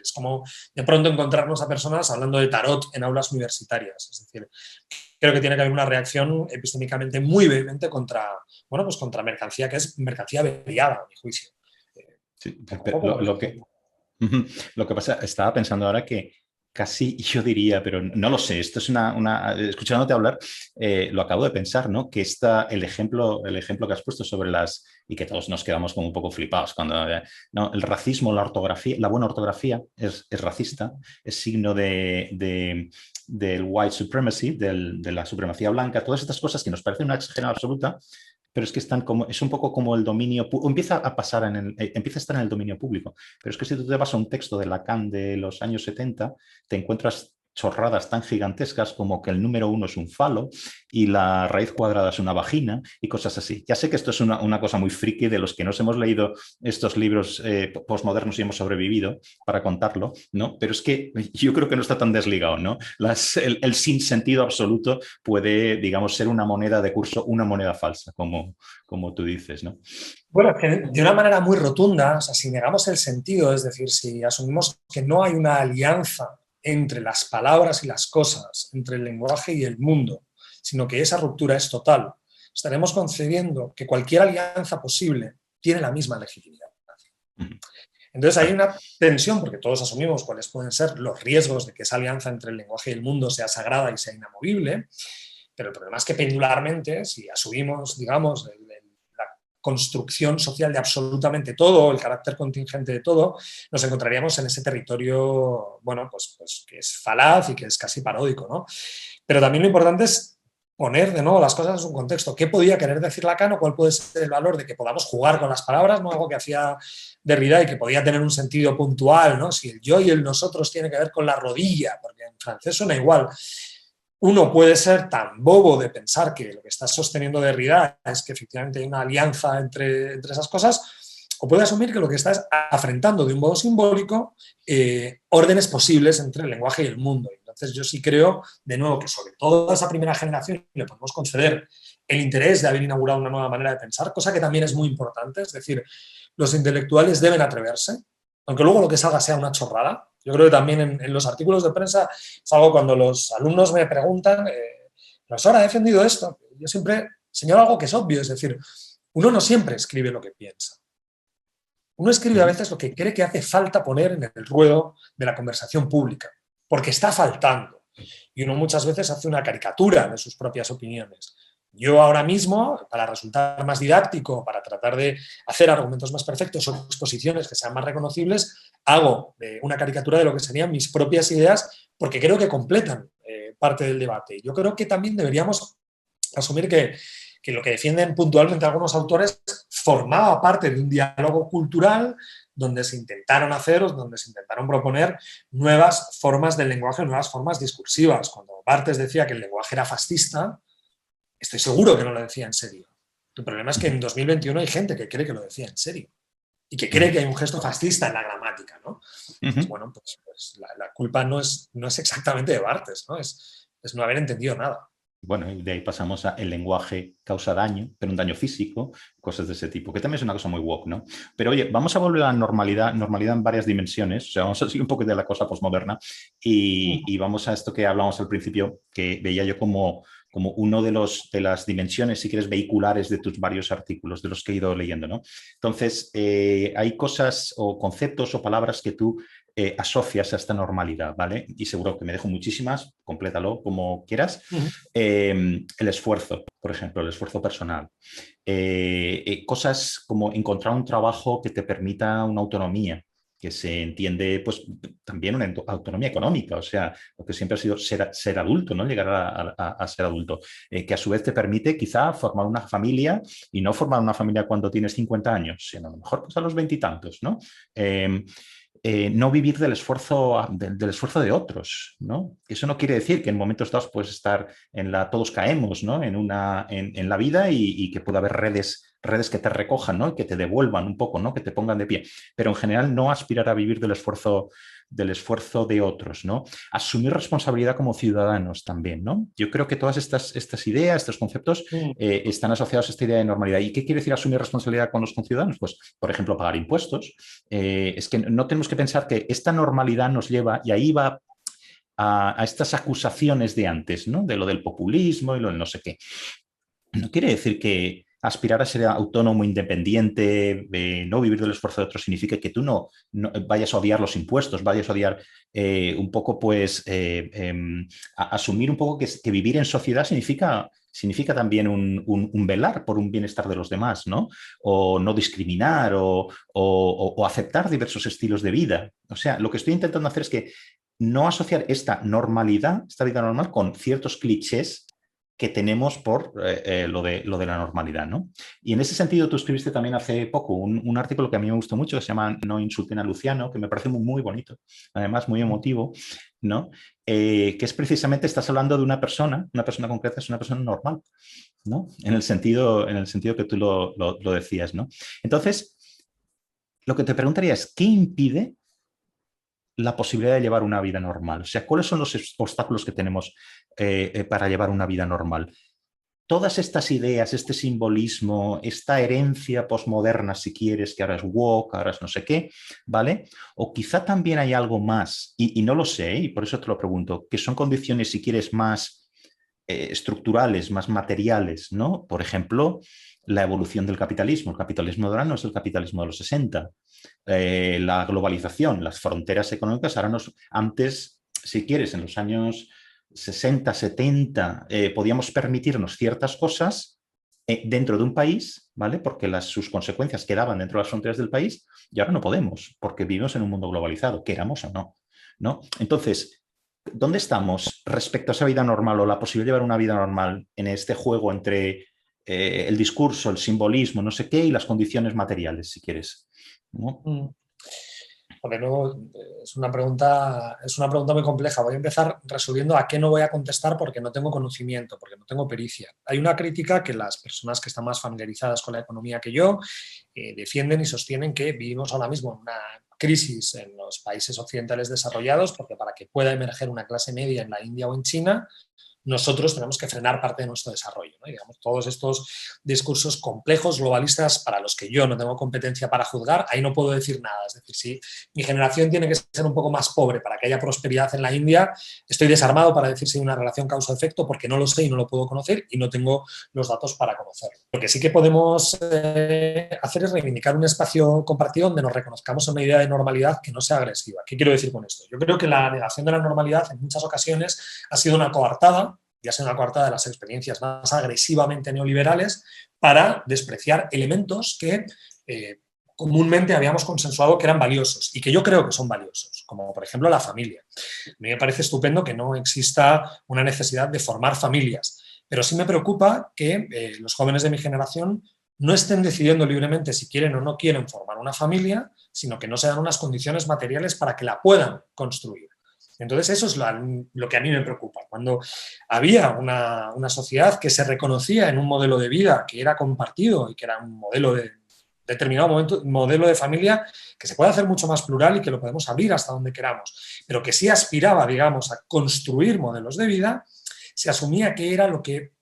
Es como de pronto encontrarnos a personas hablando de tarot en aulas universitarias. Es decir, creo que tiene que haber una reacción epistémicamente muy vehemente contra, bueno, pues contra mercancía, que es mercancía averiada, a mi juicio. Sí, lo que pasa, estaba pensando ahora que casi yo diría, pero no lo sé, esto es escuchándote hablar, lo acabo de pensar, ¿no? Que el ejemplo que has puesto sobre y que todos nos quedamos como un poco flipados cuando, no, el racismo, la ortografía, la buena ortografía es racista, es signo del white supremacy, de la supremacía blanca, todas estas cosas que nos parecen una exageración absoluta, pero es que es un poco como el dominio, empieza a estar en el dominio público. Pero es que si tú te vas a un texto de Lacan de los años 70, te encuentras chorradas tan gigantescas como que el número 1 es un falo y la raíz cuadrada es una vagina y cosas así. Ya sé que esto es una cosa muy friki de los que nos hemos leído estos libros postmodernos y hemos sobrevivido para contarlo, ¿no? Pero es que yo creo que no está tan desligado, ¿no? El sinsentido absoluto puede, digamos, ser una moneda de curso, una moneda falsa, como tú dices, ¿no? Bueno, que de una manera muy rotunda, o sea, si negamos el sentido, es decir, si asumimos que no hay una alianza entre las palabras y las cosas, entre el lenguaje y el mundo, sino que esa ruptura es total, estaremos concediendo que cualquier alianza posible tiene la misma legitimidad. Entonces hay una tensión, porque todos asumimos cuáles pueden ser los riesgos de que esa alianza entre el lenguaje y el mundo sea sagrada y sea inamovible, pero el problema es que pendularmente, si asumimos, digamos, la construcción social de absolutamente todo, el carácter contingente de todo, nos encontraríamos en ese territorio, bueno, pues que es falaz y que es casi paródico, ¿no? Pero también lo importante es poner de nuevo las cosas en su contexto. ¿Qué podía querer decir Lacan o cuál puede ser el valor de que podamos jugar con las palabras? ¿No? Algo que hacía Derrida y que podía tener un sentido puntual, ¿no? Si el yo y el nosotros tiene que ver con la rodilla, porque en francés suena igual. Uno puede ser tan bobo de pensar que lo que está sosteniendo Derrida es que efectivamente hay una alianza entre esas cosas, o puede asumir que lo que está es afrentando de un modo simbólico órdenes posibles entre el lenguaje y el mundo. Entonces yo sí creo, de nuevo, que sobre todo a esa primera generación le podemos conceder el interés de haber inaugurado una nueva manera de pensar, cosa que también es muy importante, es decir, los intelectuales deben atreverse, aunque luego lo que salga sea una chorrada. Yo creo que también en los artículos de prensa es algo cuando los alumnos me preguntan, profesor, ¿ha defendido esto? Yo siempre señalo algo que es obvio, es decir, uno no siempre escribe lo que piensa. Uno escribe a veces lo que cree que hace falta poner en el ruedo de la conversación pública, porque está faltando. Y uno muchas veces hace una caricatura de sus propias opiniones. Yo ahora mismo, para resultar más didáctico, para tratar de hacer argumentos más perfectos o exposiciones que sean más reconocibles, hago una caricatura de lo que serían mis propias ideas porque creo que completan parte del debate. Yo creo que también deberíamos asumir que lo que defienden puntualmente algunos autores formaba parte de un diálogo cultural donde se intentaron hacer, donde se intentaron proponer nuevas formas del lenguaje, nuevas formas discursivas. Cuando Barthes decía que el lenguaje era fascista, estoy seguro que no lo decía en serio. El problema es que en 2021 hay gente que cree que lo decía en serio y que cree que hay un gesto fascista en la gramática, ¿no? Entonces, bueno, pues la culpa no es exactamente de Barthes, ¿no? Es no haber entendido nada. Bueno, y de ahí pasamos a el lenguaje causa daño, pero un daño físico, cosas de ese tipo, que también es una cosa muy woke, ¿no? Pero oye, vamos a volver a la normalidad en varias dimensiones, o sea, vamos a seguir un poco de la cosa postmoderna y vamos a esto que hablábamos al principio, que veía yo como uno de las dimensiones, si quieres, vehiculares de tus varios artículos, de los que he ido leyendo, ¿no? Entonces, hay cosas o conceptos o palabras que tú asocias a esta normalidad, ¿vale? Y seguro que me dejo muchísimas, complétalo como quieras. El esfuerzo, por ejemplo, el esfuerzo personal. Cosas como encontrar un trabajo que te permita una autonomía, que se entiende pues también una autonomía económica, o sea, lo que siempre ha sido ser adulto, ¿no? Llegar a ser adulto, que a su vez te permite quizá formar una familia y no formar una familia cuando tienes 50 años, sino a lo mejor pues a los 20 y tantos, ¿no? No vivir del esfuerzo de otros, ¿no? Eso no quiere decir que en momentos dados puedes estar todos caemos, ¿no? En la vida y que pueda haber redes que te recojan, ¿no? Y que te devuelvan un poco, ¿no? Que te pongan de pie. Pero en general no aspirar a vivir del esfuerzo de otros, ¿no? Asumir responsabilidad como ciudadanos también, ¿no? Yo creo que todas estas ideas, estos conceptos están asociados a esta idea de normalidad. ¿Y qué quiere decir asumir responsabilidad con los conciudadanos? Pues, por ejemplo, pagar impuestos. Es que no tenemos que pensar que esta normalidad nos lleva, y ahí va a estas acusaciones de antes, ¿no? De lo del populismo y lo del no sé qué. No quiere decir que aspirar a ser autónomo, independiente, no vivir del esfuerzo de otros, significa que tú no vayas a odiar los impuestos, vayas a odiar un poco, pues, asumir un poco que vivir en sociedad significa también un velar por un bienestar de los demás, ¿no? O no discriminar o aceptar diversos estilos de vida. O sea, lo que estoy intentando hacer es que no asociar esta normalidad, esta vida normal, con ciertos clichés que tenemos por lo de la normalidad, ¿no? Y en ese sentido tú escribiste también hace poco un artículo que a mí me gustó mucho, que se llama No insulten a Luciano, que me parece muy, muy bonito, además muy emotivo, ¿no? Que es precisamente, estás hablando de una persona concreta, es una persona normal, ¿no? En el sentido que tú lo decías, ¿no? Entonces, lo que te preguntaría es, ¿qué impide la posibilidad de llevar una vida normal? O sea, ¿cuáles son los obstáculos que tenemos para llevar una vida normal? Todas estas ideas, este simbolismo, esta herencia postmoderna, si quieres, que ahora es woke, ahora es no sé qué, ¿vale? O quizá también hay algo más, y no lo sé, y por eso te lo pregunto, que son condiciones, si quieres, más estructurales, más materiales, ¿no? Por ejemplo, la evolución del capitalismo. El capitalismo de ahora no es el capitalismo de los 60. La globalización, las fronteras económicas, antes, si quieres, en los años 60, 70, podíamos permitirnos ciertas cosas dentro de un país, ¿vale? Porque sus consecuencias quedaban dentro de las fronteras del país y ahora no podemos, porque vivimos en un mundo globalizado, queramos o no, ¿no? Entonces, ¿dónde estamos respecto a esa vida normal o la posibilidad de llevar una vida normal en este juego entre el discurso, el simbolismo, no sé qué, y las condiciones materiales, si quieres, ¿no? Porque no, es una pregunta muy compleja. Voy a empezar resolviendo a qué no voy a contestar porque no tengo conocimiento, porque no tengo pericia. Hay una crítica que las personas que están más familiarizadas con la economía que yo defienden y sostienen que vivimos ahora mismo en una crisis en los países occidentales desarrollados, porque para que pueda emerger una clase media en la India o en China, nosotros tenemos que frenar parte de nuestro desarrollo, ¿no? Y, digamos, todos estos discursos complejos, globalistas, para los que yo no tengo competencia para juzgar, ahí no puedo decir nada. Es decir, si mi generación tiene que ser un poco más pobre para que haya prosperidad en la India, estoy desarmado para decir si hay una relación causa-efecto porque no lo sé y no lo puedo conocer y no tengo los datos para conocerlo. Lo que sí que podemos hacer es reivindicar un espacio compartido donde nos reconozcamos en una idea de normalidad que no sea agresiva. ¿Qué quiero decir con esto? Yo creo que la negación de la normalidad en muchas ocasiones ha sido una coartada, ya sea una coartada de las experiencias más agresivamente neoliberales, para despreciar elementos que comúnmente habíamos consensuado que eran valiosos y que yo creo que son valiosos, como por ejemplo la familia. A mí me parece estupendo que no exista una necesidad de formar familias, pero sí me preocupa que los jóvenes de mi generación no estén decidiendo libremente si quieren o no quieren formar una familia, sino que no se dan unas condiciones materiales para que la puedan construir. Entonces eso es lo que a mí me preocupa. Cuando había una sociedad que se reconocía en un modelo de vida que era compartido y que era un modelo de determinado modelo de familia que se puede hacer mucho más plural y que lo podemos abrir hasta donde queramos, pero que sí aspiraba, digamos, a construir modelos de vida, se asumía que era lo que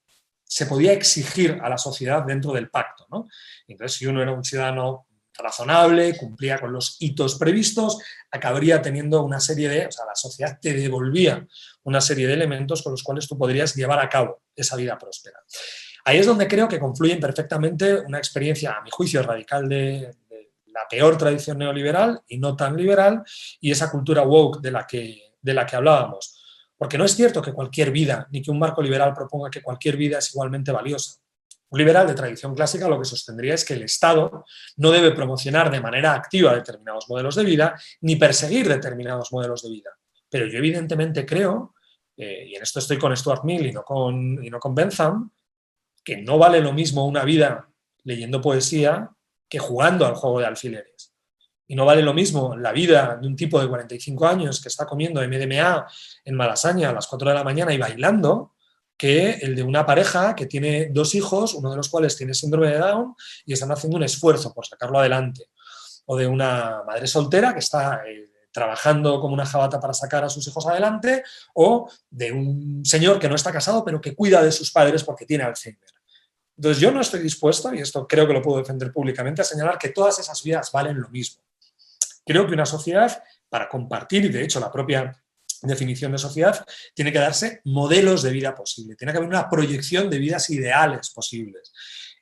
se podía exigir a la sociedad dentro del pacto, ¿no? Entonces, si uno era un ciudadano razonable, cumplía con los hitos previstos, acabaría teniendo una serie de, o sea, la sociedad te devolvía una serie de elementos con los cuales tú podrías llevar a cabo esa vida próspera. Ahí es donde creo que confluyen perfectamente una experiencia, a mi juicio, radical de la peor tradición neoliberal y no tan liberal, y esa cultura woke de la que hablábamos. Porque no es cierto que cualquier vida, ni que un marco liberal proponga que cualquier vida es igualmente valiosa. Un liberal de tradición clásica lo que sostendría es que el Estado no debe promocionar de manera activa determinados modelos de vida ni perseguir determinados modelos de vida. Pero yo evidentemente creo, y en esto estoy con Stuart Mill y no con Bentham, que no vale lo mismo una vida leyendo poesía que jugando al juego de alfileres. Y no vale lo mismo la vida de un tipo de 45 años que está comiendo MDMA en Malasaña a las 4 de la mañana y bailando, que el de una pareja que tiene 2 hijos, uno de los cuales tiene síndrome de Down y están haciendo un esfuerzo por sacarlo adelante. O de una madre soltera que está trabajando como una jabata para sacar a sus hijos adelante, o de un señor que no está casado pero que cuida de sus padres porque tiene Alzheimer. Entonces yo no estoy dispuesto, y esto creo que lo puedo defender públicamente, a señalar que todas esas vidas valen lo mismo. Creo que una sociedad, para compartir, y de hecho la propia definición de sociedad, tiene que darse modelos de vida posible, tiene que haber una proyección de vidas ideales posibles.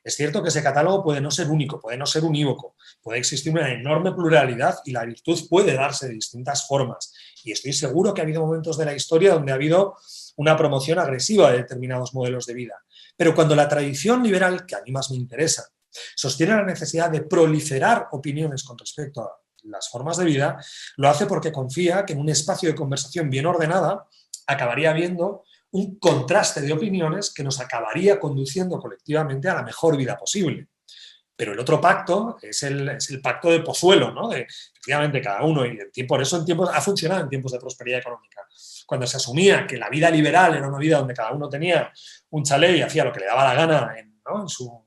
Es cierto que ese catálogo puede no ser único, puede no ser unívoco, puede existir una enorme pluralidad y la virtud puede darse de distintas formas. Y estoy seguro que ha habido momentos de la historia donde ha habido una promoción agresiva de determinados modelos de vida. Pero cuando la tradición liberal, que a mí más me interesa, sostiene la necesidad de proliferar opiniones con respecto a las formas de vida, lo hace porque confía que en un espacio de conversación bien ordenada acabaría habiendo un contraste de opiniones que nos acabaría conduciendo colectivamente a la mejor vida posible. Pero el otro pacto es el pacto de Pozuelo, ¿no? De, efectivamente, cada uno, y por eso ha funcionado en tiempos de prosperidad económica. Cuando se asumía que la vida liberal era una vida donde cada uno tenía un chalet y hacía lo que le daba la gana en su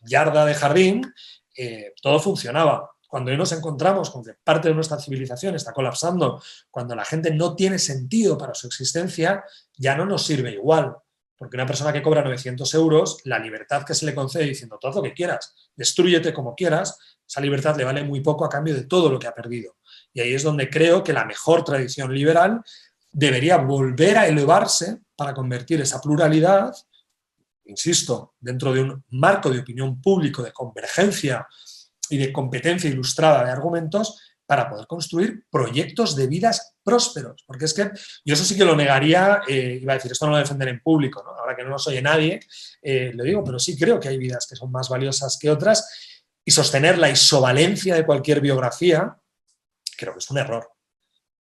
yarda de jardín, todo funcionaba. Cuando hoy nos encontramos con que parte de nuestra civilización está colapsando, cuando la gente no tiene sentido para su existencia, ya no nos sirve igual. Porque una persona que cobra 900 euros, la libertad que se le concede diciendo todo lo que quieras, destrúyete como quieras, esa libertad le vale muy poco a cambio de todo lo que ha perdido. Y ahí es donde creo que la mejor tradición liberal debería volver a elevarse para convertir esa pluralidad, insisto, dentro de un marco de opinión público, de convergencia y de competencia ilustrada de argumentos, para poder construir proyectos de vidas prósperos. Porque es que yo eso sí que lo negaría, iba a decir, esto no lo defenderé en público, ¿no? Ahora que no nos oye nadie, lo digo, pero sí creo que hay vidas que son más valiosas que otras, y sostener la isovalencia de cualquier biografía creo que es un error.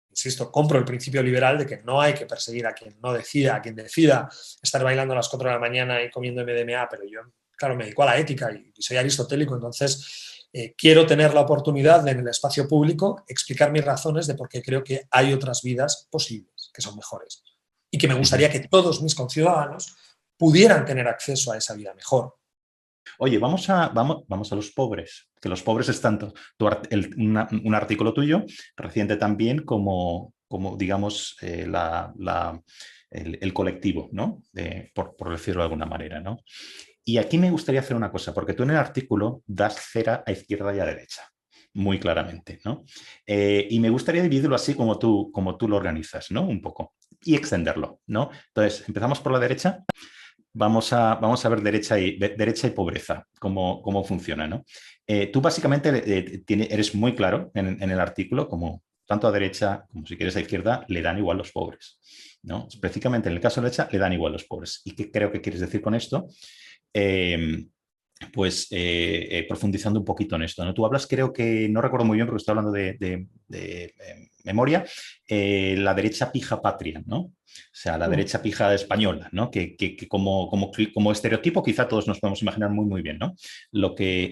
Insisto, compro el principio liberal de que no hay que perseguir a quien no decida, a quien decida estar bailando a las 4 de la mañana y comiendo MDMA, pero yo, claro, me dedico a la ética y soy aristotélico, entonces quiero tener la oportunidad de, en el espacio público, explicar mis razones de por qué creo que hay otras vidas posibles, que son mejores, y que me gustaría que todos mis conciudadanos pudieran tener acceso a esa vida mejor. Oye, vamos a los pobres, que los pobres es tanto un artículo tuyo reciente también como digamos, el colectivo, ¿no? Por decirlo de alguna manera, ¿no? Y aquí me gustaría hacer una cosa, porque tú en el artículo das cera a izquierda y a derecha, muy claramente, ¿no? Y me gustaría dividirlo así como tú lo organizas, ¿no? Un poco, y extenderlo, ¿no? Entonces, empezamos por la derecha. Vamos a ver derecha y pobreza, cómo funciona, ¿no? Tú básicamente eres muy claro en el artículo, como tanto a derecha como si quieres a izquierda, le dan igual los pobres, ¿no? Específicamente en el caso de derecha, le dan igual los pobres. ¿Y qué creo que quieres decir con esto? Profundizando un poquito en esto, ¿no? Tú hablas, creo que, no recuerdo muy bien porque estoy hablando de memoria, la derecha pija patria, ¿no? O sea, la derecha pija española, ¿no? Que como estereotipo quizá todos nos podemos imaginar muy bien, ¿no? Lo que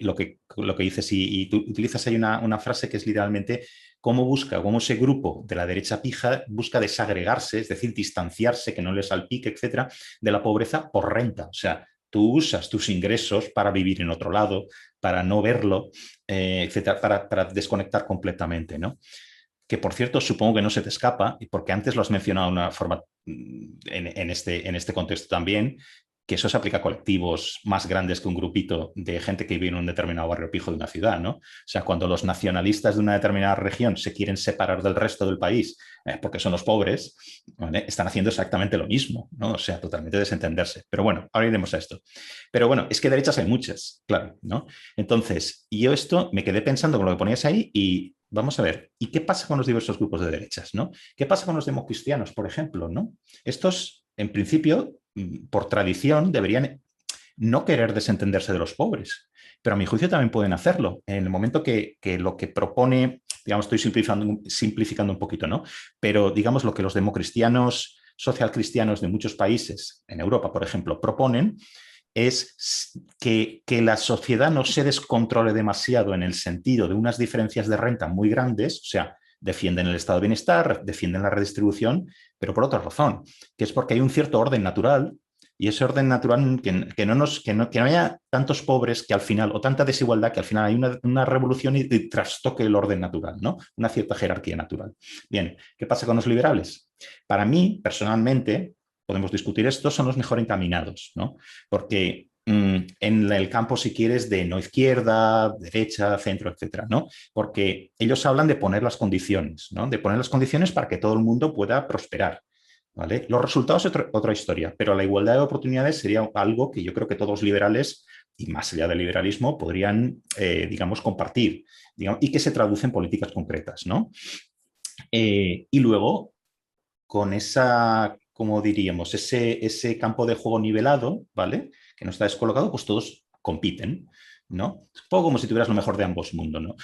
dices, y tú utilizas ahí una frase que es literalmente cómo ese grupo de la derecha pija busca desagregarse, es decir, distanciarse, que no les salpique, etcétera, de la pobreza por renta. O sea, tú usas tus ingresos para vivir en otro lado, para no verlo, etcétera, para desconectar completamente, ¿no? Que por cierto, supongo que no se te escapa, porque antes lo has mencionado de una forma en este contexto también, que eso se aplica a colectivos más grandes que un grupito de gente que vive en un determinado barrio pijo de una ciudad, ¿no? O sea, cuando los nacionalistas de una determinada región se quieren separar del resto del país porque son los pobres, ¿vale? Están haciendo exactamente lo mismo, ¿no? O sea, totalmente desentenderse. Pero bueno, ahora iremos a esto. Pero bueno, es que derechas hay muchas, claro, ¿no? Entonces, yo esto me quedé pensando con lo que ponías ahí y vamos a ver, ¿y qué pasa con los diversos grupos de derechas, ¿no? ¿Qué pasa con los democristianos, por ejemplo, ¿no? Estos, en principio, por tradición, deberían no querer desentenderse de los pobres, pero a mi juicio también pueden hacerlo. En el momento que lo que propone, digamos, estoy simplificando un poquito, ¿no? Pero digamos lo que los democristianos, socialcristianos de muchos países, en Europa, por ejemplo, proponen es que la sociedad no se descontrole demasiado en el sentido de unas diferencias de renta muy grandes, o sea, defienden el estado de bienestar, defienden la redistribución, pero por otra razón, que es porque hay un cierto orden natural y ese orden natural que no haya tantos pobres que al final, o tanta desigualdad que al final hay una revolución y trastoque el orden natural, ¿no? Una cierta jerarquía natural. Bien, ¿qué pasa con los liberales? Para mí, personalmente, podemos discutir esto, son los mejor encaminados, ¿no? Porque en el campo, si quieres, de no izquierda, derecha, centro, etcétera, ¿no? Porque ellos hablan de poner las condiciones, ¿no? De poner las condiciones para que todo el mundo pueda prosperar, ¿vale? Los resultados es otra historia, pero la igualdad de oportunidades sería algo que yo creo que todos los liberales, y más allá del liberalismo, podrían, digamos, compartir, digamos, y que se traduce en políticas concretas, ¿no? Y luego, con esa, como diríamos, ese campo de juego nivelado, ¿vale? Que no está descolocado, pues todos compiten, ¿no? Es un poco como si tuvieras lo mejor de ambos mundos, ¿no?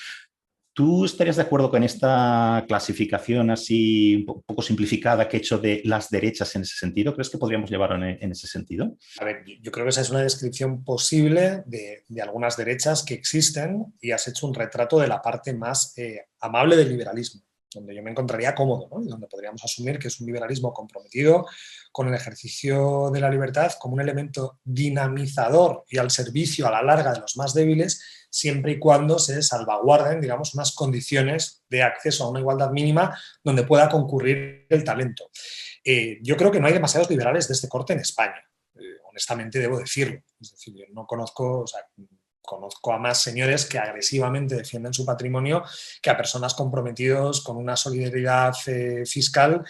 ¿Tú estarías de acuerdo con esta clasificación así un poco simplificada que he hecho de las derechas en ese sentido? ¿Crees que podríamos llevarlo en ese sentido? A ver, yo creo que esa es una descripción posible de algunas derechas que existen y has hecho un retrato de la parte más amable del liberalismo, donde yo me encontraría cómodo, ¿no? Y donde podríamos asumir que es un liberalismo comprometido con el ejercicio de la libertad como un elemento dinamizador y al servicio a la larga de los más débiles, siempre y cuando se salvaguarden, digamos, unas condiciones de acceso a una igualdad mínima donde pueda concurrir el talento. Yo creo que no hay demasiados liberales de este corte en España. Honestamente debo decirlo. Es decir, yo no conozco, o sea, conozco a más señores que agresivamente defienden su patrimonio que a personas comprometidos con una solidaridad fiscal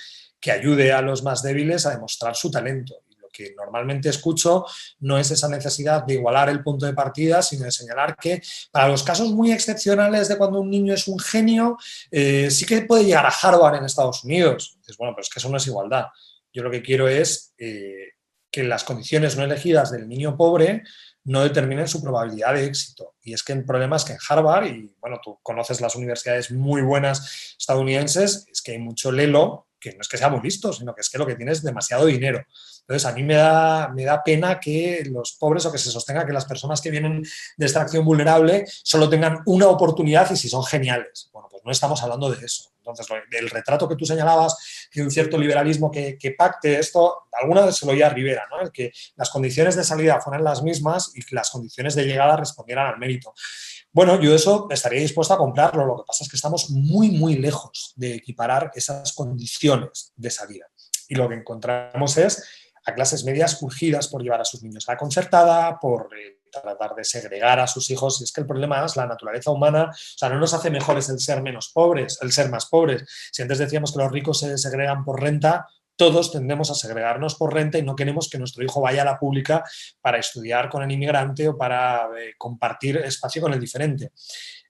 que ayude a los más débiles a demostrar su talento. Y lo que normalmente escucho no es esa necesidad de igualar el punto de partida, sino de señalar que para los casos muy excepcionales de cuando un niño es un genio, sí que puede llegar a Harvard en Estados Unidos. Dices, bueno, pero es que eso no es igualdad. Yo lo que quiero es que las condiciones no elegidas del niño pobre no determinen su probabilidad de éxito. Y es que el problema es que en Harvard, y bueno, tú conoces las universidades muy buenas estadounidenses, es que hay mucho lelo, que no es que sea muy listo, sino que es que lo que tiene es demasiado dinero. Entonces, a mí me da pena que los pobres, o que se sostenga que las personas que vienen de extracción vulnerable solo tengan una oportunidad y si son geniales. Bueno, pues no estamos hablando de eso. Entonces, el retrato que tú señalabas de un cierto liberalismo que pacte esto, alguna vez se lo oía a Rivera, ¿no? El que las condiciones de salida fueran las mismas y que las condiciones de llegada respondieran al mérito. Bueno, yo eso estaría dispuesto a comprarlo. Lo que pasa es que estamos muy, muy lejos de equiparar esas condiciones de salida. Y lo que encontramos es a clases medias urgidas por llevar a sus niños a la concertada, por tratar de segregar a sus hijos. Y es que el problema es la naturaleza humana. O sea, no nos hace mejores el ser menos pobres, el ser más pobres. Si antes decíamos que los ricos se segregan por renta, todos tendemos a segregarnos por renta y no queremos que nuestro hijo vaya a la pública para estudiar con el inmigrante o para compartir espacio con el diferente.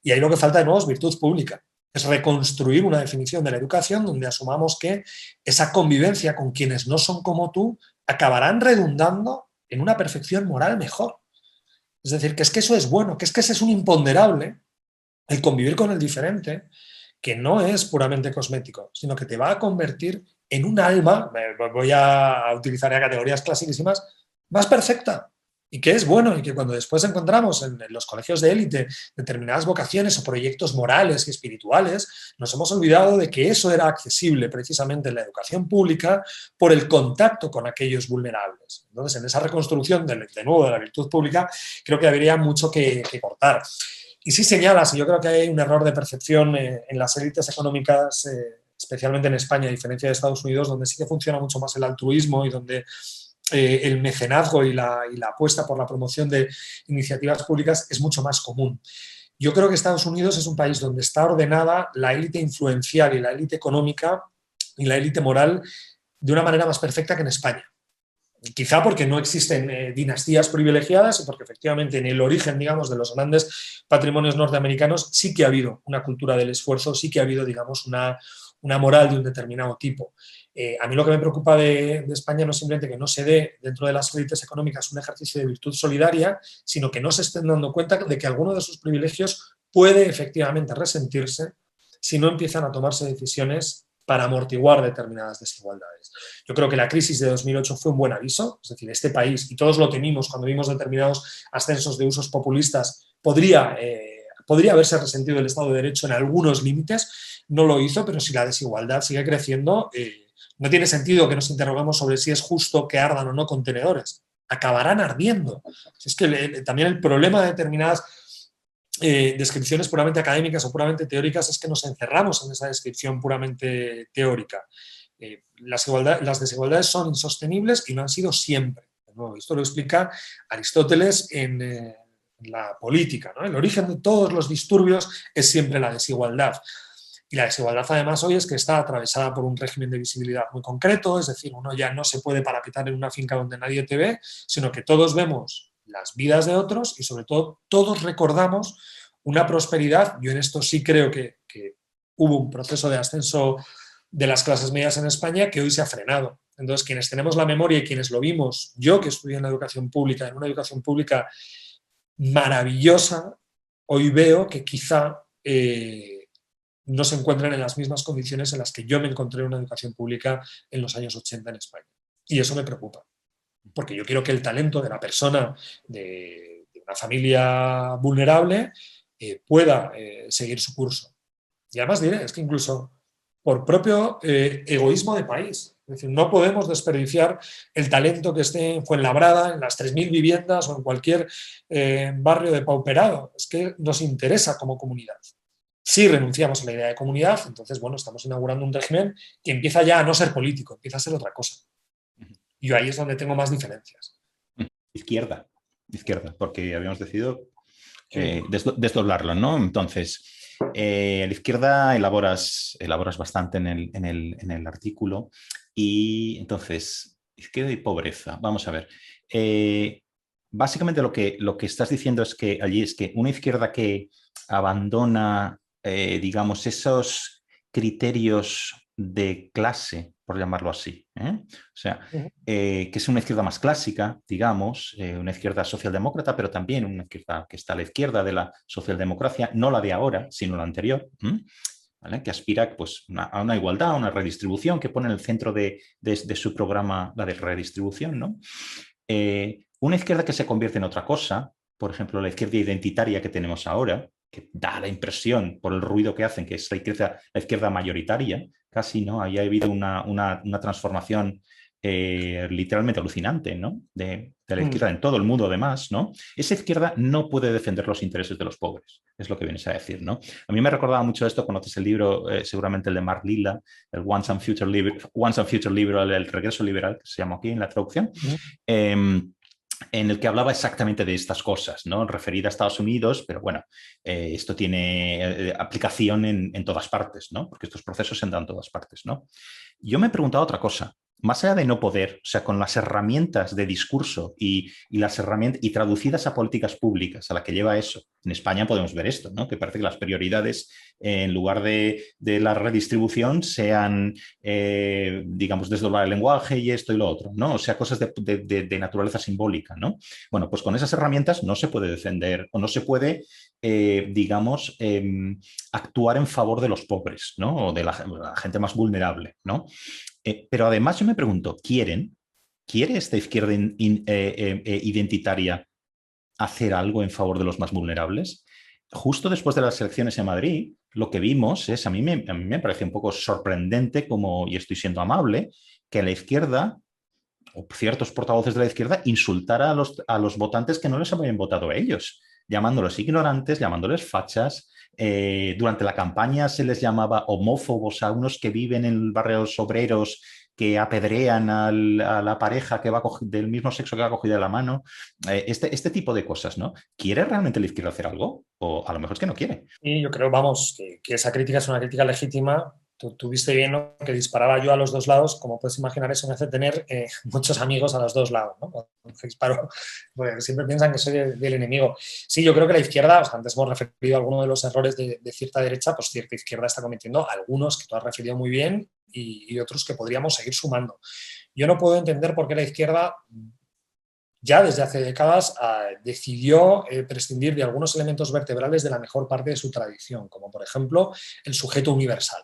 Y ahí lo que falta de nuevo es virtud pública. Es reconstruir una definición de la educación donde asumamos que esa convivencia con quienes no son como tú acabarán redundando en una perfección moral mejor. Es decir, que es que eso es bueno, que es que ese es un imponderable, el convivir con el diferente, que no es puramente cosmético, sino que te va a convertir en un alma, voy a utilizar ya categorías clasiquísimas, más perfecta. Y que es bueno y que cuando después encontramos en los colegios de élite determinadas vocaciones o proyectos morales y espirituales, nos hemos olvidado de que eso era accesible precisamente en la educación pública por el contacto con aquellos vulnerables. Entonces, en esa reconstrucción de nuevo de la virtud pública, creo que habría mucho que cortar. Y sí señalas, y yo creo que hay un error de percepción en las élites económicas, especialmente en España, a diferencia de Estados Unidos, donde sí que funciona mucho más el altruismo y donde el mecenazgo y la apuesta por la promoción de iniciativas públicas es mucho más común. Yo creo que Estados Unidos es un país donde está ordenada la élite influencial y la élite económica y la élite moral de una manera más perfecta que en España. Quizá porque no existen dinastías privilegiadas y porque efectivamente en el origen, digamos, de los grandes patrimonios norteamericanos sí que ha habido una cultura del esfuerzo, sí que ha habido, digamos, una moral de un determinado tipo. A mí lo que me preocupa de España no es simplemente que no se dé dentro de las élites económicas un ejercicio de virtud solidaria, sino que no se estén dando cuenta de que alguno de sus privilegios puede efectivamente resentirse si no empiezan a tomarse decisiones para amortiguar determinadas desigualdades. Yo creo que la crisis de 2008 fue un buen aviso, es decir, este país, y todos lo temimos cuando vimos determinados ascensos de usos populistas, podría haberse resentido el Estado de Derecho en algunos límites, no lo hizo, pero si la desigualdad sigue creciendo, no tiene sentido que nos interroguemos sobre si es justo que ardan o no contenedores. Acabarán ardiendo. Es que también el problema de determinadas descripciones puramente académicas o puramente teóricas es que nos encerramos en esa descripción puramente teórica. Las desigualdades son insostenibles y lo han sido siempre. Esto lo explica Aristóteles en la política, ¿no? El origen de todos los disturbios es siempre la desigualdad. Y la desigualdad además hoy es que está atravesada por un régimen de visibilidad muy concreto, es decir, uno ya no se puede parapetar en una finca donde nadie te ve, sino que todos vemos las vidas de otros y sobre todo todos recordamos una prosperidad. Yo en esto sí creo que hubo un proceso de ascenso de las clases medias en España que hoy se ha frenado. Entonces, quienes tenemos la memoria y quienes lo vimos, yo que estudié en la educación pública, en una educación pública maravillosa, hoy veo que quizá no se encuentran en las mismas condiciones en las que yo me encontré en una educación pública en los años 80 en España. Y eso me preocupa, porque yo quiero que el talento de la persona de una familia vulnerable pueda seguir su curso. Y además diré, es que incluso por propio egoísmo de país. Es decir, no podemos desperdiciar el talento que esté en Fuenlabrada, en las 3.000 viviendas o en cualquier barrio depauperado. Es que nos interesa como comunidad. Si renunciamos a la idea de comunidad, entonces, bueno, estamos inaugurando un régimen que empieza ya a no ser político, empieza a ser otra cosa. Y yo ahí es donde tengo más diferencias. Izquierda, porque habíamos decidido desdoblarlo, ¿no? Entonces, a la izquierda elaboras bastante en el artículo Y entonces, izquierda y pobreza. Vamos a ver. Básicamente lo que estás diciendo es que allí es que una izquierda que abandona, digamos, esos criterios de clase, por llamarlo así, ¿eh? O sea, que es una izquierda más clásica, digamos, una izquierda socialdemócrata, pero también una izquierda que está a la izquierda de la socialdemocracia, no la de ahora, sino la anterior, ¿vale? Que aspira pues, a una igualdad, a una redistribución, que pone en el centro de su programa la de redistribución, ¿no? Una izquierda que se convierte en otra cosa, por ejemplo, la izquierda identitaria que tenemos ahora, que da la impresión por el ruido que hacen que es la izquierda mayoritaria, casi, ¿no? Ahí ha habido una transformación literalmente alucinante, ¿no? De la izquierda en todo el mundo, además, ¿no? Esa izquierda no puede defender los intereses de los pobres, es lo que vienes a decir, ¿no? A mí me recordaba mucho esto, conoces el libro, seguramente el de Mark Lilla, el Once and Future Liberal, el regreso liberal, que se llama aquí en la traducción, en el que hablaba exactamente de estas cosas, ¿no? Referida a Estados Unidos, pero bueno, esto tiene aplicación en todas partes, ¿no? Porque estos procesos se dan en todas partes, ¿no? Yo me he preguntado otra cosa. Más allá de no poder, o sea, con las herramientas de discurso y las herramientas y traducidas a políticas públicas a la que lleva eso. En España podemos ver esto, ¿no? Que parece que las prioridades, en lugar de la redistribución, sean, digamos, desdoblar el lenguaje y esto y lo otro, ¿no? O sea, cosas de naturaleza simbólica, ¿no? Bueno, pues con esas herramientas no se puede defender o no se puede, digamos, actuar en favor de los pobres, ¿no? O de la gente más vulnerable, ¿no? Pero además yo me pregunto, ¿quiere esta izquierda identitaria hacer algo en favor de los más vulnerables? Justo después de las elecciones en Madrid, lo que vimos es, a mí me parece un poco sorprendente, y estoy siendo amable, que la izquierda, o ciertos portavoces de la izquierda, insultara a los votantes que no les habían votado a ellos, llamándolos ignorantes, llamándoles fachas. Durante la campaña se les llamaba homófobos a unos que viven en barrios obreros, que apedrean a la pareja que va del mismo sexo que va cogida de la mano. Este tipo de cosas, ¿no? ¿Quiere realmente la izquierda hacer algo? O a lo mejor es que no quiere. Y yo creo, vamos, que esa crítica es una crítica legítima. Tú viste bien, ¿no?, que disparaba yo a los dos lados. Como puedes imaginar, eso me hace tener muchos amigos a los dos lados, ¿no? Cuando disparo, porque siempre piensan que soy del enemigo. Sí, yo creo que la izquierda, o sea, antes hemos referido a algunos de los errores de cierta derecha, pues cierta izquierda está cometiendo algunos que tú has referido muy bien y otros que podríamos seguir sumando. Yo no puedo entender por qué la izquierda, ya desde hace décadas, decidió prescindir de algunos elementos vertebrales de la mejor parte de su tradición, como por ejemplo el sujeto universal,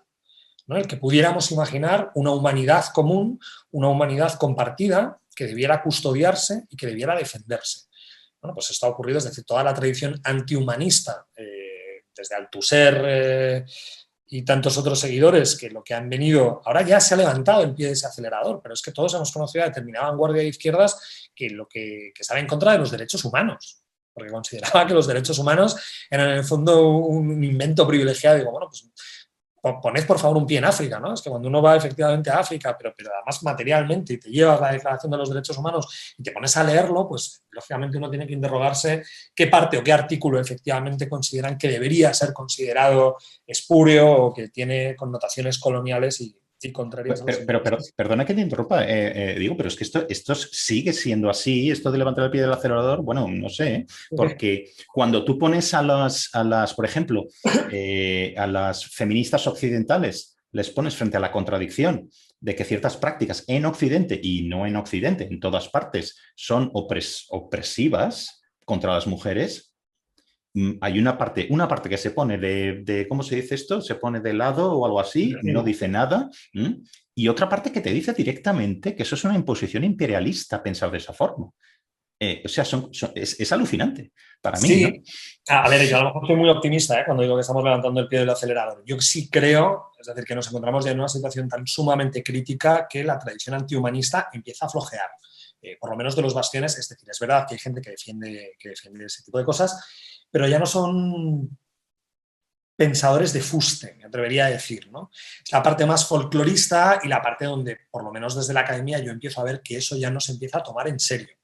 ¿no? El que pudiéramos imaginar una humanidad común, una humanidad compartida, que debiera custodiarse y que debiera defenderse. Bueno, pues esto ha ocurrido desde toda la tradición antihumanista, desde Althusser y tantos otros seguidores, que lo que han venido, ahora ya se ha levantado el pie de ese acelerador, pero es que todos hemos conocido a determinada vanguardia de izquierdas que estaba en contra de los derechos humanos, porque consideraba que los derechos humanos eran en el fondo un invento privilegiado. Digo, bueno, pues poned por favor un pie en África, ¿no? Es que cuando uno va efectivamente a África, pero además materialmente, y te llevas la Declaración de los Derechos Humanos y te pones a leerlo, pues lógicamente uno tiene que interrogarse qué parte o qué artículo efectivamente consideran que debería ser considerado espúreo o que tiene connotaciones coloniales y contrarias a los pero perdona que te interrumpa, digo, pero es que esto sigue siendo así, esto de levantar el pie del acelerador, bueno, no sé, porque cuando tú pones a las por ejemplo, a las feministas occidentales, les pones frente a la contradicción de que ciertas prácticas en Occidente y no en Occidente, en todas partes, son opresivas contra las mujeres. Hay una parte que se pone ¿cómo se dice esto? Se pone de lado o algo así, no dice nada. Y otra parte que te dice directamente que eso es una imposición imperialista pensar de esa forma. O sea, es alucinante para mí, sí, ¿no? A ver, yo a lo mejor soy muy optimista cuando digo que estamos levantando el pie del acelerador. Yo sí creo, es decir, que nos encontramos ya en una situación tan sumamente crítica que la tradición antihumanista empieza a flojear. Por lo menos de los bastiones. Es decir, es verdad que hay gente que defiende ese tipo de cosas, pero ya no son pensadores de fuste, me atrevería a decir, ¿no? Es la parte más folclorista y la parte donde, por lo menos desde la academia, yo empiezo a ver que eso ya no se empieza a tomar en serio.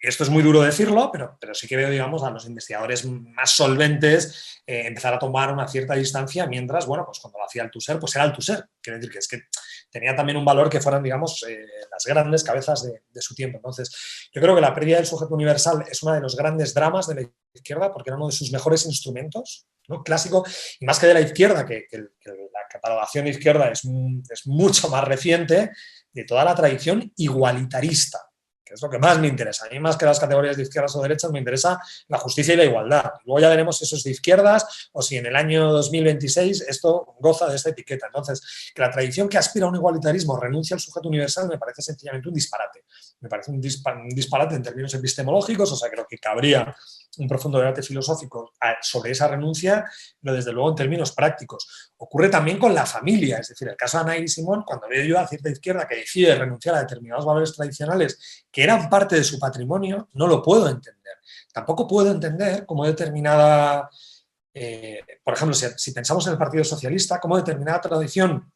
Esto es muy duro decirlo, pero sí que veo, digamos, a los investigadores más solventes empezar a tomar una cierta distancia, mientras, bueno, pues cuando lo hacía Althusser, pues era Althusser. Quiere decir que es que tenía también un valor que fueran, digamos, las grandes cabezas de su tiempo. Entonces, yo creo que la pérdida del sujeto universal es uno de los grandes dramas de la izquierda, porque era uno de sus mejores instrumentos, ¿no? Clásico, y más que de la izquierda, que la catalogación de izquierda es mucho más reciente, de toda la tradición igualitarista, que es lo que más me interesa. A mí, más que las categorías de izquierdas o derechas, me interesa la justicia y la igualdad. Luego ya veremos si eso es de izquierdas o si en el año 2026 esto goza de esta etiqueta. Entonces, que la tradición que aspira a un igualitarismo renuncie al sujeto universal me parece sencillamente un disparate. Me parece un disparate en términos epistemológicos, o sea, creo que cabría un profundo debate filosófico sobre esa renuncia, pero desde luego en términos prácticos. Ocurre también con la familia, es decir, el caso de Ana y Simón, cuando veo yo a cierta izquierda que decide renunciar a determinados valores tradicionales que eran parte de su patrimonio, no lo puedo entender. Tampoco puedo entender cómo determinada, por ejemplo, si pensamos en el Partido Socialista, cómo determinada tradición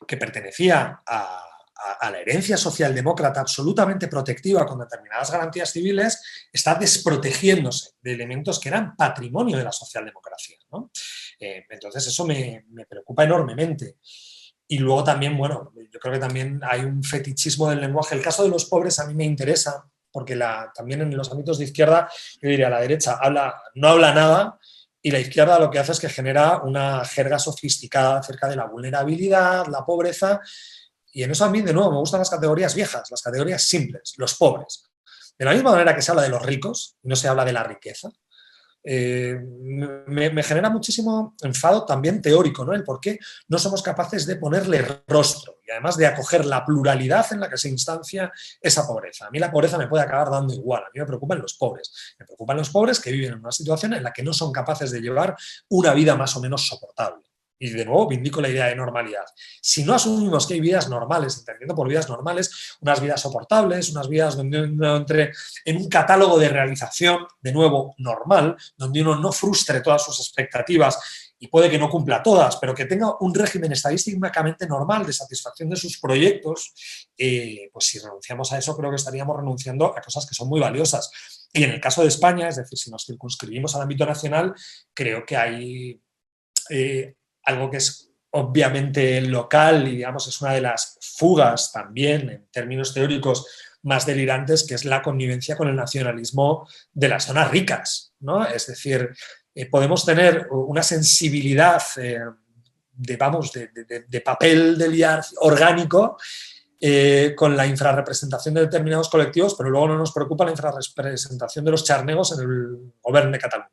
que pertenecía a la herencia socialdemócrata absolutamente protectiva con determinadas garantías civiles, está desprotegiéndose de elementos que eran patrimonio de la socialdemocracia, ¿no? Entonces eso me preocupa enormemente. Y luego también, bueno, yo creo que también hay un fetichismo del lenguaje. El caso de los pobres a mí me interesa, porque también en los ámbitos de izquierda, yo diría, la derecha no habla nada, y la izquierda lo que hace es que genera una jerga sofisticada acerca de la vulnerabilidad, la pobreza. Y en eso a mí, de nuevo, me gustan las categorías viejas, las categorías simples, los pobres. De la misma manera que se habla de los ricos y no se habla de la riqueza, me genera muchísimo enfado también teórico, ¿no? El por qué no somos capaces de ponerle rostro y además de acoger la pluralidad en la que se instancia esa pobreza. A mí la pobreza me puede acabar dando igual, a mí me preocupan los pobres. Me preocupan los pobres que viven en una situación en la que no son capaces de llevar una vida más o menos soportable. Y de nuevo vindico la idea de normalidad. Si no asumimos que hay vidas normales, entendiendo por vidas normales, unas vidas soportables, unas vidas donde uno entre en un catálogo de realización, de nuevo, normal, donde uno no frustre todas sus expectativas y puede que no cumpla todas, pero que tenga un régimen estadísticamente normal de satisfacción de sus proyectos, pues si renunciamos a eso, creo que estaríamos renunciando a cosas que son muy valiosas. Y en el caso de España, es decir, si nos circunscribimos al ámbito nacional, creo que hay algo que es obviamente local y, digamos, es una de las fugas también en términos teóricos más delirantes, que es la connivencia con el nacionalismo de las zonas ricas, ¿no? Es decir, podemos tener una sensibilidad de papel de liar orgánico con la infrarrepresentación de determinados colectivos, pero luego no nos preocupa la infrarrepresentación de los charnegos en el gobierno de Cataluña.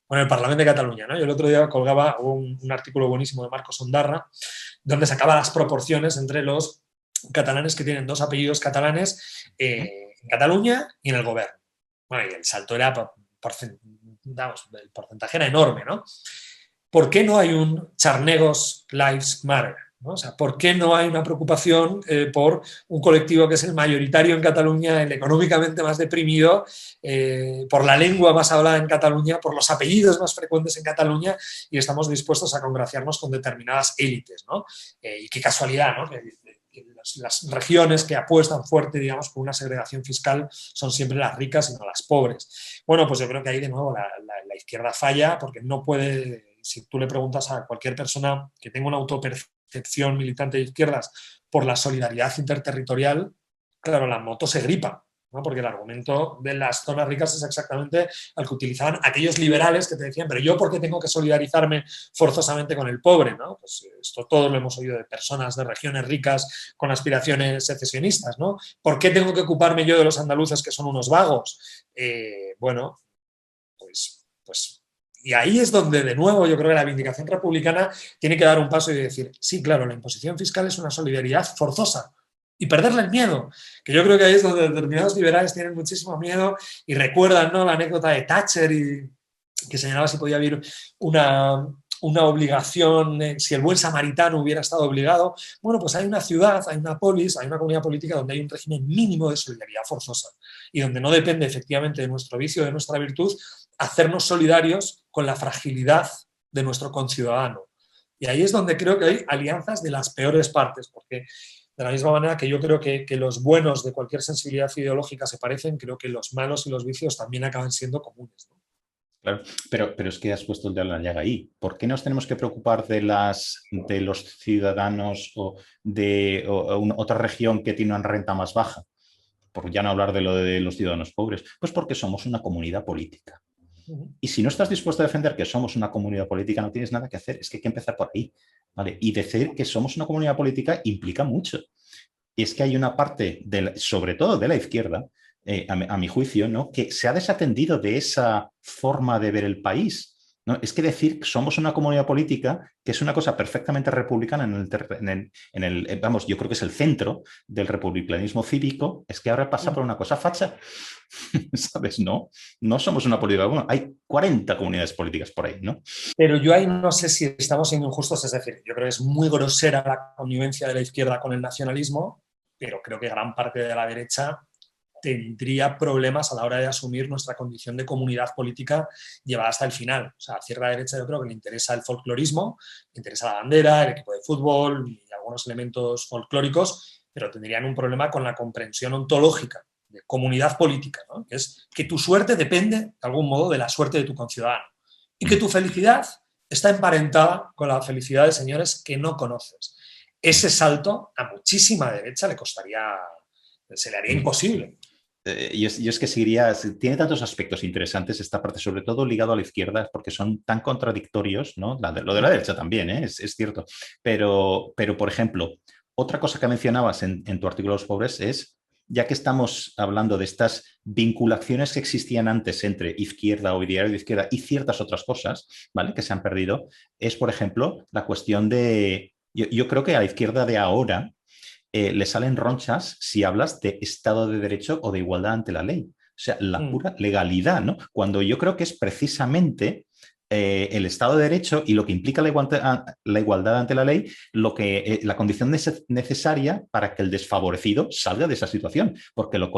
Bueno, el Parlamento de Cataluña, ¿no? Yo el otro día colgaba un artículo buenísimo de Marcos Ondarra, donde sacaba las proporciones entre los catalanes que tienen dos apellidos catalanes en Cataluña y en el gobierno. Bueno, y el salto era, el porcentaje era enorme, ¿no? ¿Por qué no hay un Charnegos Lives Matter? ¿No? O sea, ¿por qué no hay una preocupación por un colectivo que es el mayoritario en Cataluña, el económicamente más deprimido, por la lengua más hablada en Cataluña, por los apellidos más frecuentes en Cataluña, y estamos dispuestos a congraciarnos con determinadas élites, ¿no? Y qué casualidad, ¿no? Las regiones que apuestan fuerte, digamos, por una segregación fiscal son siempre las ricas y no las pobres. Bueno, pues yo creo que ahí de nuevo la izquierda falla, porque no puede, si tú le preguntas a cualquier persona que tenga una autopercepción militante de izquierdas por la solidaridad interterritorial, claro, la moto se gripa, ¿no? Porque el argumento de las zonas ricas es exactamente el que utilizaban aquellos liberales que te decían, pero yo ¿por qué tengo que solidarizarme forzosamente con el pobre? ¿No? Pues esto todos lo hemos oído de personas de regiones ricas con aspiraciones secesionistas, ¿no? ¿Por qué tengo que ocuparme yo de los andaluces que son unos vagos? Bueno, pues y ahí es donde, de nuevo, yo creo que la reivindicación republicana tiene que dar un paso y decir, sí, claro, la imposición fiscal es una solidaridad forzosa, y perderle el miedo, que yo creo que ahí es donde determinados liberales tienen muchísimo miedo y recuerdan, ¿no?, la anécdota de Thatcher, que señalaba si podía haber una obligación, si el buen samaritano hubiera estado obligado. Bueno, pues hay una ciudad, hay una polis, hay una comunidad política donde hay un régimen mínimo de solidaridad forzosa y donde no depende efectivamente de nuestro vicio, de nuestra virtud, hacernos solidarios con la fragilidad de nuestro conciudadano. Y ahí es donde creo que hay alianzas de las peores partes, porque de la misma manera que yo creo que los buenos de cualquier sensibilidad ideológica se parecen, creo que los malos y los vicios también acaban siendo comunes, ¿no? Claro, pero es que has puesto el dedo en la llaga ahí. ¿Por qué nos tenemos que preocupar de los ciudadanos o otra región que tiene una renta más baja? Por ya no hablar de lo de los ciudadanos pobres. Pues porque somos una comunidad política. Y si no estás dispuesto a defender que somos una comunidad política, no tienes nada que hacer. Es que hay que empezar por ahí. ¿Vale? Y decir que somos una comunidad política implica mucho. Y es que hay una parte, sobre todo de la izquierda, a mi juicio, ¿no? Que se ha desatendido de esa forma de ver el país. ¿No? Es que decir que somos una comunidad política, que es una cosa perfectamente republicana vamos, yo creo que es el centro del republicanismo cívico, es que ahora pasa por una cosa facha. ¿Sabes? No, no somos una política. Bueno, hay 40 comunidades políticas por ahí, ¿no? Pero yo ahí no sé si estamos siendo injustos, es decir, yo creo que es muy grosera la connivencia de la izquierda con el nacionalismo, pero creo que gran parte de la derecha tendría problemas a la hora de asumir nuestra condición de comunidad política llevada hasta el final. O sea, a cierta derecha yo creo que le interesa el folclorismo, le interesa la bandera, el equipo de fútbol y algunos elementos folclóricos, pero tendrían un problema con la comprensión ontológica de comunidad política, ¿no? Que es que tu suerte depende, de algún modo, de la suerte de tu conciudadano y que tu felicidad está emparentada con la felicidad de señores que no conoces. Ese salto a muchísima derecha se le haría imposible. Yo es que tiene tantos aspectos interesantes esta parte, sobre todo ligado a la izquierda, porque son tan contradictorios, ¿no? Lo de la derecha también, ¿eh? Es cierto. Pero, por ejemplo, otra cosa que mencionabas en tu artículo de los pobres es, ya que estamos hablando de estas vinculaciones que existían antes entre izquierda o ideario de izquierda y ciertas otras cosas, ¿vale? Que se han perdido, es, por ejemplo, la cuestión de, yo creo que a la izquierda de ahora, le salen ronchas si hablas de Estado de Derecho o de igualdad ante la ley. O sea, la pura legalidad, ¿no? Cuando yo creo que es precisamente el Estado de Derecho y lo que implica la igualdad ante la ley, la condición necesaria para que el desfavorecido salga de esa situación. Porque lo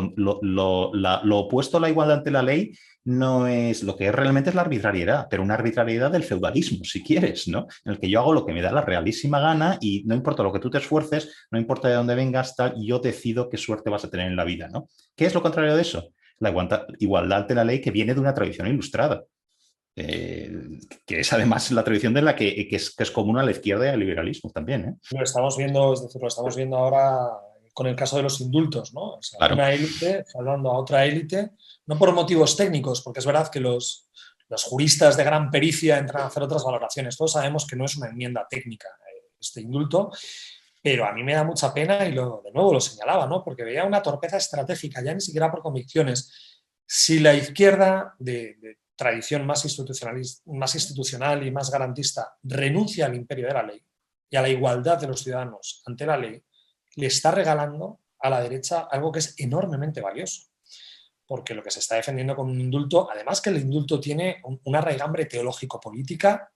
opuesto a la igualdad ante la ley no es lo que es realmente es la arbitrariedad, pero una arbitrariedad del feudalismo, si quieres, ¿no? En el que yo hago lo que me da la realísima gana y no importa lo que tú te esfuerces, no importa de dónde vengas, tal, yo decido qué suerte vas a tener en la vida, ¿no? ¿Qué es lo contrario de eso? La igualdad ante la ley que viene de una tradición ilustrada. Que es además la tradición de la que es común a la izquierda y al liberalismo también. Lo estamos viendo, es decir, lo estamos viendo ahora con el caso de los indultos, ¿no? O sea, Claro. una élite salvando a otra élite, no por motivos técnicos, porque es verdad que los juristas de gran pericia entran a hacer otras valoraciones. Todos sabemos que no es una enmienda técnica este indulto, pero a mí me da mucha pena y de nuevo lo señalaba, ¿no? Porque veía una torpeza estratégica, ya ni siquiera por convicciones. Si la izquierda de tradición más institucional y más garantista renuncia al imperio de la ley y a la igualdad de los ciudadanos ante la ley, le está regalando a la derecha algo que es enormemente valioso. Porque lo que se está defendiendo con un indulto, además que el indulto tiene una raigambre teológico-política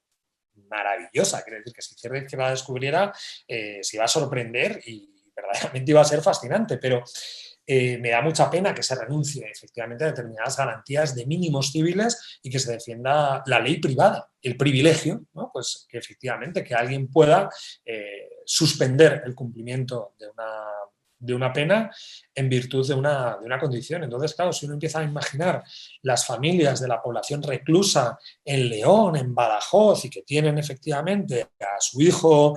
maravillosa. Quiere decir que si Izquierda la descubriera, se iba a sorprender y verdaderamente iba a ser fascinante, pero me da mucha pena que se renuncie efectivamente a determinadas garantías de mínimos civiles y que se defienda la ley privada, el privilegio, ¿no? Pues que efectivamente que alguien pueda suspender el cumplimiento de una pena en virtud de una condición. Entonces, claro, si uno empieza a imaginar las familias de la población reclusa en León, en Badajoz, y que tienen efectivamente a su hijo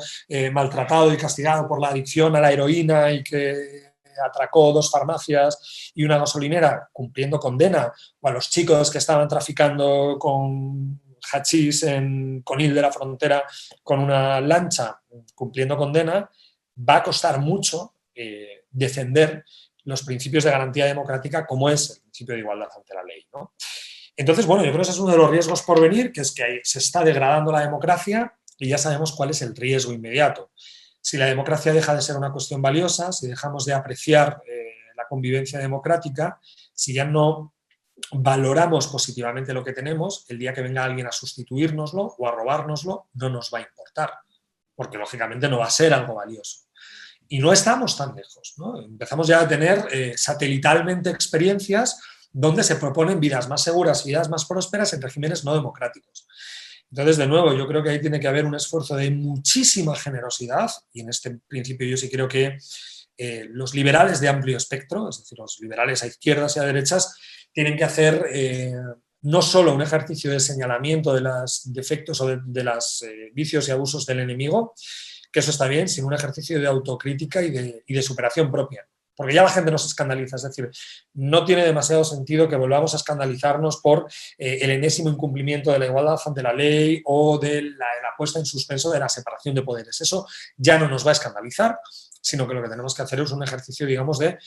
maltratado y castigado por la adicción a la heroína y que atracó 2 farmacias y una gasolinera cumpliendo condena, o a los chicos que estaban traficando con hachís en Conil de la Frontera con una lancha cumpliendo condena, va a costar mucho defender los principios de garantía democrática como es el principio de igualdad ante la ley, ¿no? Entonces, bueno, yo creo que ese es uno de los riesgos por venir, que es que se está degradando la democracia y ya sabemos cuál es el riesgo inmediato. Si la democracia deja de ser una cuestión valiosa, si dejamos de apreciar la convivencia democrática, si ya no valoramos positivamente lo que tenemos, el día que venga alguien a sustituírnoslo o a robárnoslo, no nos va a importar, porque lógicamente no va a ser algo valioso. Y no estamos tan lejos, ¿no? Empezamos ya a tener satelitalmente experiencias donde se proponen vidas más seguras, vidas más prósperas en regímenes no democráticos. Entonces, de nuevo, yo creo que ahí tiene que haber un esfuerzo de muchísima generosidad y en este principio yo sí creo que los liberales de amplio espectro, es decir, los liberales a izquierdas y a derechas, tienen que hacer no solo un ejercicio de señalamiento de los defectos o de los vicios y abusos del enemigo, que eso está bien, sino un ejercicio de autocrítica y de superación propia. Porque ya la gente no se escandaliza, es decir, no tiene demasiado sentido que volvamos a escandalizarnos por el enésimo incumplimiento de la igualdad ante la ley o de la puesta en suspenso de la separación de poderes. Eso ya no nos va a escandalizar, sino que lo que tenemos que hacer es un ejercicio, digamos, de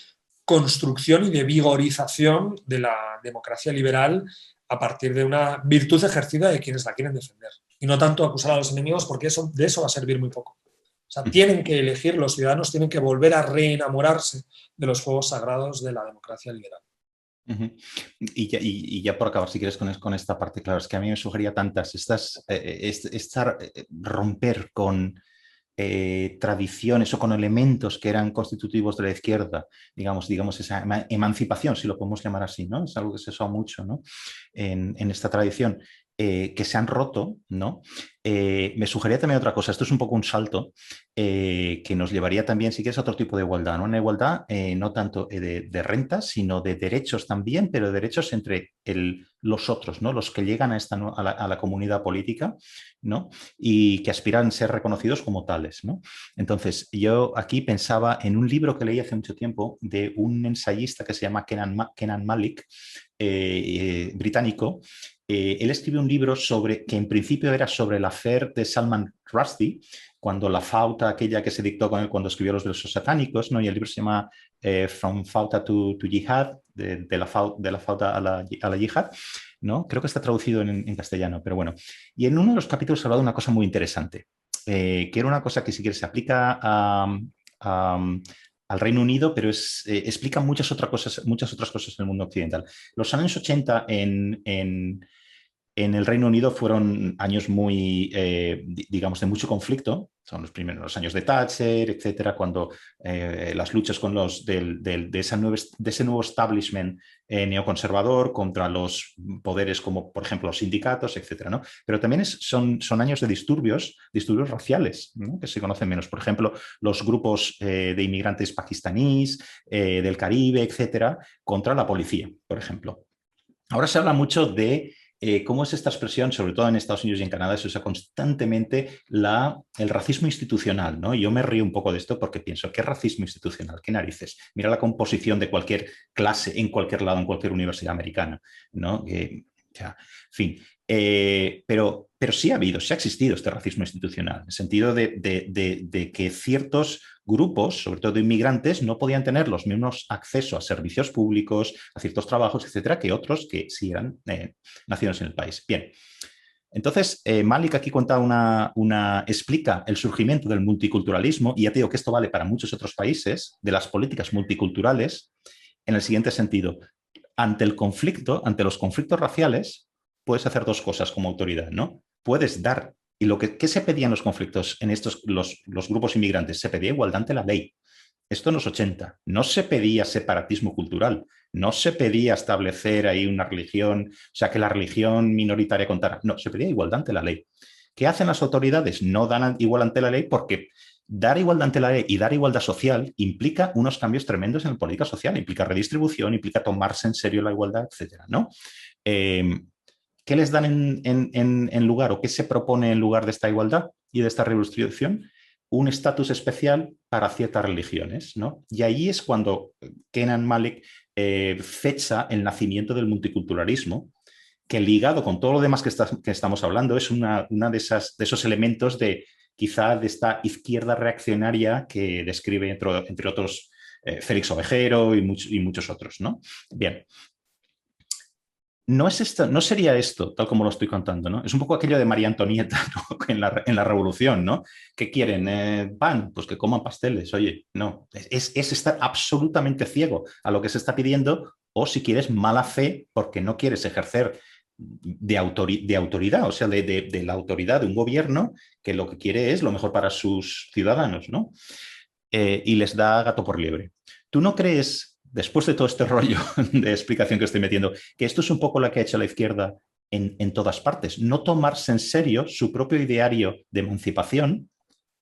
construcción y de vigorización de la democracia liberal a partir de una virtud ejercida de quienes la quieren defender. Y no tanto acusar a los enemigos, porque de eso va a servir muy poco. O sea, tienen que elegir, los ciudadanos tienen que volver a reenamorarse de los fuegos sagrados de la democracia liberal. Y ya por acabar, si quieres, con esta parte, claro, es que a mí me sugería tantas, romper con tradiciones o con elementos que eran constitutivos de la izquierda, digamos esa emancipación, si lo podemos llamar así, ¿no? Es algo que se usa mucho, ¿no? en esta tradición. Que se han roto, ¿no? Me sugería también otra cosa, esto es un poco un salto que nos llevaría también, si quieres, a otro tipo de igualdad, ¿no? Una igualdad no tanto de rentas, sino de derechos también, pero de derechos entre los otros, ¿no? Los que llegan a la comunidad política, ¿no? Y que aspiran a ser reconocidos como tales, ¿no? Entonces, yo aquí pensaba en un libro que leí hace mucho tiempo de un ensayista que se llama Kenan Malik, británico. Él escribió un libro que en principio era sobre el affair de Salman Rushdie, cuando la flauta aquella que se dictó con él cuando escribió los versos satánicos, ¿no? Y el libro se llama From Flauta to Jihad, de la flauta a la yihad, ¿no? Creo que está traducido en castellano, pero bueno. Y en uno de los capítulos hablaba de una cosa muy interesante, que era una cosa que si quieres se aplica al Reino Unido, pero explica muchas otras cosas en el mundo occidental. Los años 80 en el Reino Unido fueron años muy, digamos, de mucho conflicto. Son los años de Thatcher, etcétera, cuando las luchas con de ese nuevo establishment neoconservador contra los poderes como, por ejemplo, los sindicatos, etcétera, ¿no? Pero también son años de disturbios raciales, ¿no? Que se conocen menos. Por ejemplo, los grupos de inmigrantes pakistaníes, del Caribe, etcétera, contra la policía, por ejemplo. Ahora se habla mucho de cómo es esta expresión, sobre todo en Estados Unidos y en Canadá, se usa constantemente el racismo institucional, ¿no? Yo me río un poco de esto porque pienso, ¿qué racismo institucional? ¿Qué narices? Mira la composición de cualquier clase en cualquier lado, en cualquier universidad americana, ¿no? En fin. Pero sí ha existido este racismo institucional, en el sentido de que ciertos grupos, sobre todo inmigrantes, no podían tener los mismos accesos a servicios públicos, a ciertos trabajos, etcétera, que otros que sí eran nacidos en el país. Bien. Entonces, Malik aquí explica el surgimiento del multiculturalismo, y ya te digo que esto vale para muchos otros países, de las políticas multiculturales, en el siguiente sentido. Ante los conflictos raciales, puedes hacer dos cosas como autoridad, ¿no? Puedes dar, y ¿qué se pedía en los conflictos en los grupos inmigrantes? Se pedía igualdad ante la ley. Esto en los 80. No se pedía separatismo cultural, no se pedía establecer ahí una religión, o sea, que la religión minoritaria contara. No, se pedía igualdad ante la ley. ¿Qué hacen las autoridades? No dan igualdad ante la ley porque dar igualdad ante la ley y dar igualdad social implica unos cambios tremendos en la política social, implica redistribución, implica tomarse en serio la igualdad, etcétera, ¿no? ¿Qué les dan en lugar o qué se propone en lugar de esta igualdad y de esta redistribución? Un estatus especial para ciertas religiones, ¿no? Y ahí es cuando Kenan Malik fecha el nacimiento del multiculturalismo, que ligado con todo lo demás que estamos hablando es una de esos elementos quizá de esta izquierda reaccionaria que describe entre otros Félix Ovejero y muchos otros, ¿no? Bien. No sería esto tal como lo estoy contando, ¿no? Es un poco aquello de María Antonieta, ¿no? en la Revolución, ¿no? ¿Qué quieren? ¿Pan? Pues que coman pasteles. Oye, no. Es estar absolutamente ciego a lo que se está pidiendo, o si quieres, mala fe porque no quieres ejercer de autoridad, o sea, de la autoridad de un gobierno que lo que quiere es lo mejor para sus ciudadanos, ¿no? Y les da gato por liebre. ¿Tú no crees, después de todo este rollo de explicación que estoy metiendo, que esto es un poco lo que ha hecho la izquierda en todas partes? No tomarse en serio su propio ideario de emancipación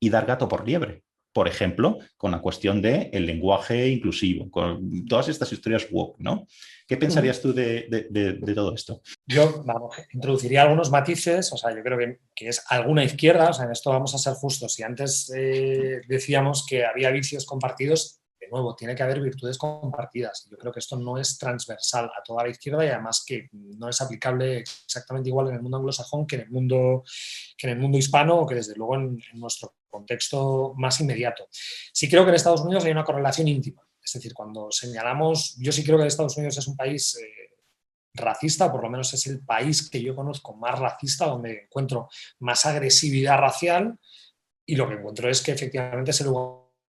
y dar gato por liebre. por ejemplo, con la cuestión del lenguaje inclusivo, con todas estas historias woke, ¿no? ¿Qué pensarías tú de todo esto? Yo, vamos, introduciría algunos matices, o sea, yo creo que es alguna izquierda, o sea, en esto vamos a ser justos. Si antes decíamos que había vicios compartidos, de nuevo, tiene que haber virtudes compartidas. Yo creo que esto no es transversal a toda la izquierda y además que no es aplicable exactamente igual en el mundo anglosajón que en el mundo hispano o que desde luego en nuestro contexto más inmediato. Sí creo que en Estados Unidos hay una correlación íntima. Es decir, cuando señalamos, yo sí creo que Estados Unidos es un país racista, por lo menos es el país que yo conozco más racista, donde encuentro más agresividad racial y lo que encuentro es que efectivamente se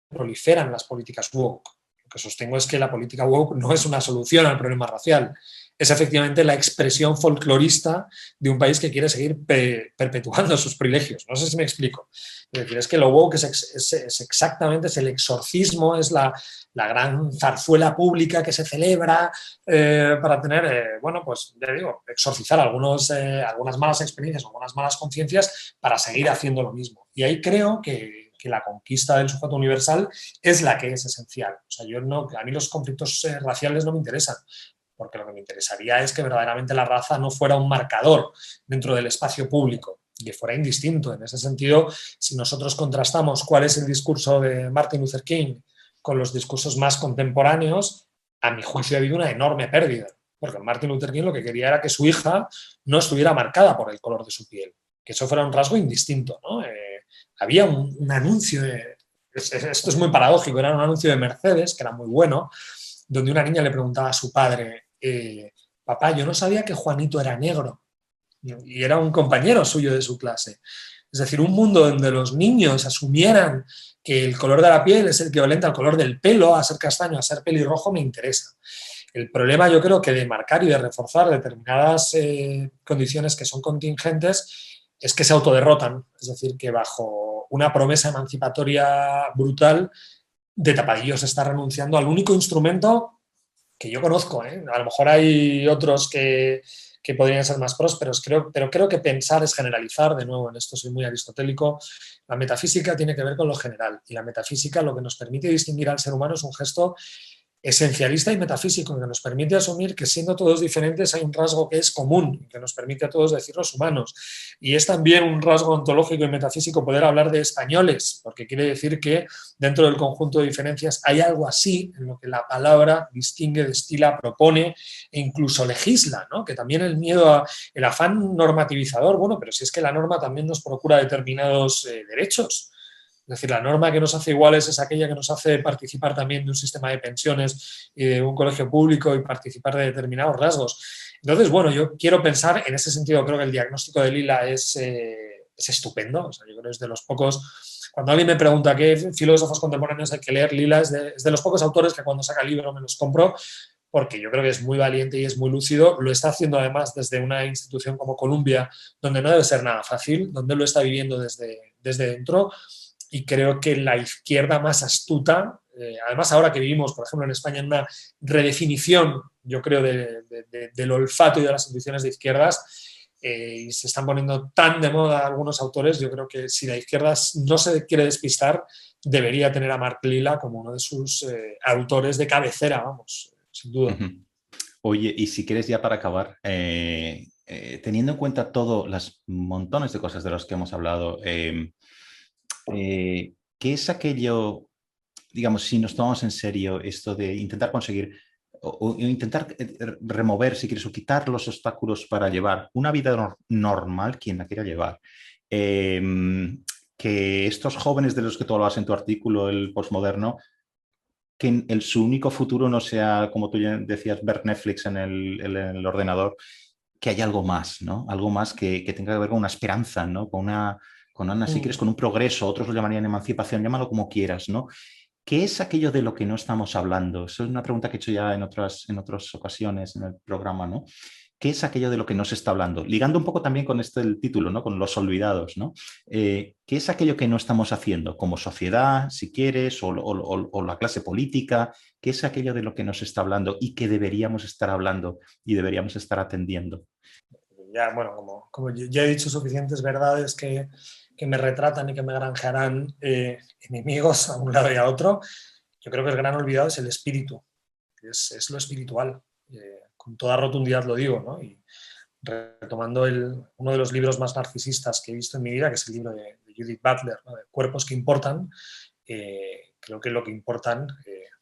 proliferan las políticas woke. Lo que sostengo es que la política woke no es una solución al problema racial, es efectivamente la expresión folclorista de un país que quiere seguir perpetuando sus privilegios. No sé si me explico. Es decir, es que lo woke es exactamente, es el exorcismo, es la gran zarzuela pública que se celebra para tener, bueno, pues ya digo, exorcizar algunas malas experiencias, algunas malas conciencias para seguir haciendo lo mismo. Y ahí creo que la conquista del sujeto universal es la que es esencial. O sea, a mí los conflictos raciales no me interesan, porque lo que me interesaría es que verdaderamente la raza no fuera un marcador dentro del espacio público, que fuera indistinto. En ese sentido, si nosotros contrastamos cuál es el discurso de Martin Luther King con los discursos más contemporáneos, a mi juicio ha habido una enorme pérdida, porque Martin Luther King lo que quería era que su hija no estuviera marcada por el color de su piel, que eso fuera un rasgo indistinto, ¿no? Había un anuncio esto es muy paradójico, era un anuncio de Mercedes, que era muy bueno, donde una niña le preguntaba a su padre, papá, yo no sabía que Juanito era negro, y era un compañero suyo de su clase. Es decir, un mundo donde los niños asumieran que el color de la piel es el equivalente al color del pelo, a ser castaño, a ser pelirrojo, me interesa. El problema yo creo que de marcar y de reforzar determinadas condiciones que son contingentes es que se autoderrotan, es decir, que bajo una promesa emancipatoria brutal de tapadillo se está renunciando al único instrumento que yo conozco, ¿eh? A lo mejor hay otros que podrían ser más prósperos, pero creo que pensar es generalizar, de nuevo, en esto soy muy aristotélico, la metafísica tiene que ver con lo general y la metafísica lo que nos permite distinguir al ser humano es un gesto esencialista y metafísico que nos permite asumir que siendo todos diferentes hay un rasgo que es común, que nos permite a todos decirnos humanos. Y es también un rasgo ontológico y metafísico poder hablar de españoles, porque quiere decir que dentro del conjunto de diferencias hay algo así en lo que la palabra distingue, destila, propone e incluso legisla, ¿no? Que también el miedo, el afán normativizador, bueno, pero si es que la norma también nos procura determinados derechos. Es decir, la norma que nos hace iguales es aquella que nos hace participar también de un sistema de pensiones y de un colegio público y participar de determinados rasgos. Entonces, bueno, yo quiero pensar, en ese sentido creo que el diagnóstico de Lila es estupendo. O sea, yo creo que es de los pocos, cuando alguien me pregunta qué filósofos contemporáneos hay que leer, Lila es de los pocos autores que cuando saca el libro me los compro, porque yo creo que es muy valiente y es muy lúcido. Lo está haciendo además desde una institución como Columbia, donde no debe ser nada fácil, donde lo está viviendo desde dentro. Y creo que la izquierda más astuta, además ahora que vivimos, por ejemplo, en España, en una redefinición, yo creo, del olfato y de las instituciones de izquierdas, y se están poniendo tan de moda algunos autores, yo creo que si la izquierda no se quiere despistar, debería tener a Mark Lilla como uno de sus autores de cabecera, vamos, sin duda. Oye, y si quieres ya para acabar, teniendo en cuenta todos los montones de cosas de las que hemos hablado, ¿qué es aquello, digamos, si nos tomamos en serio esto de intentar conseguir o intentar remover, si quieres, o quitar los obstáculos para llevar una vida normal, quien la quiera llevar? Que estos jóvenes de los que tú hablabas en tu artículo, el postmoderno, que su único futuro no sea, como tú ya decías, ver Netflix en el ordenador, que haya algo más, ¿no? Algo más que tenga que ver con una esperanza, ¿no? Si quieres, con un progreso, otros lo llamarían emancipación, llámalo como quieras, ¿no? ¿Qué es aquello de lo que no estamos hablando? Eso es una pregunta que he hecho ya en otras ocasiones en el programa, ¿no? ¿Qué es aquello de lo que no se está hablando? Ligando un poco también con el título, ¿no? Con los olvidados, ¿no? ¿Qué es aquello que no estamos haciendo como sociedad, si quieres, o la clase política? ¿Qué es aquello de lo que no se está hablando y que deberíamos estar hablando y deberíamos estar atendiendo? Ya, bueno, como ya he dicho suficientes verdades que que me retratan y que me granjearán enemigos a un lado y a otro, yo creo que el gran olvidado es el espíritu, es lo espiritual. Con toda rotundidad lo digo, ¿no? Y retomando uno de los libros más narcisistas que he visto en mi vida, que es el libro de Judith Butler, ¿no? De Cuerpos que importan, creo que lo que importan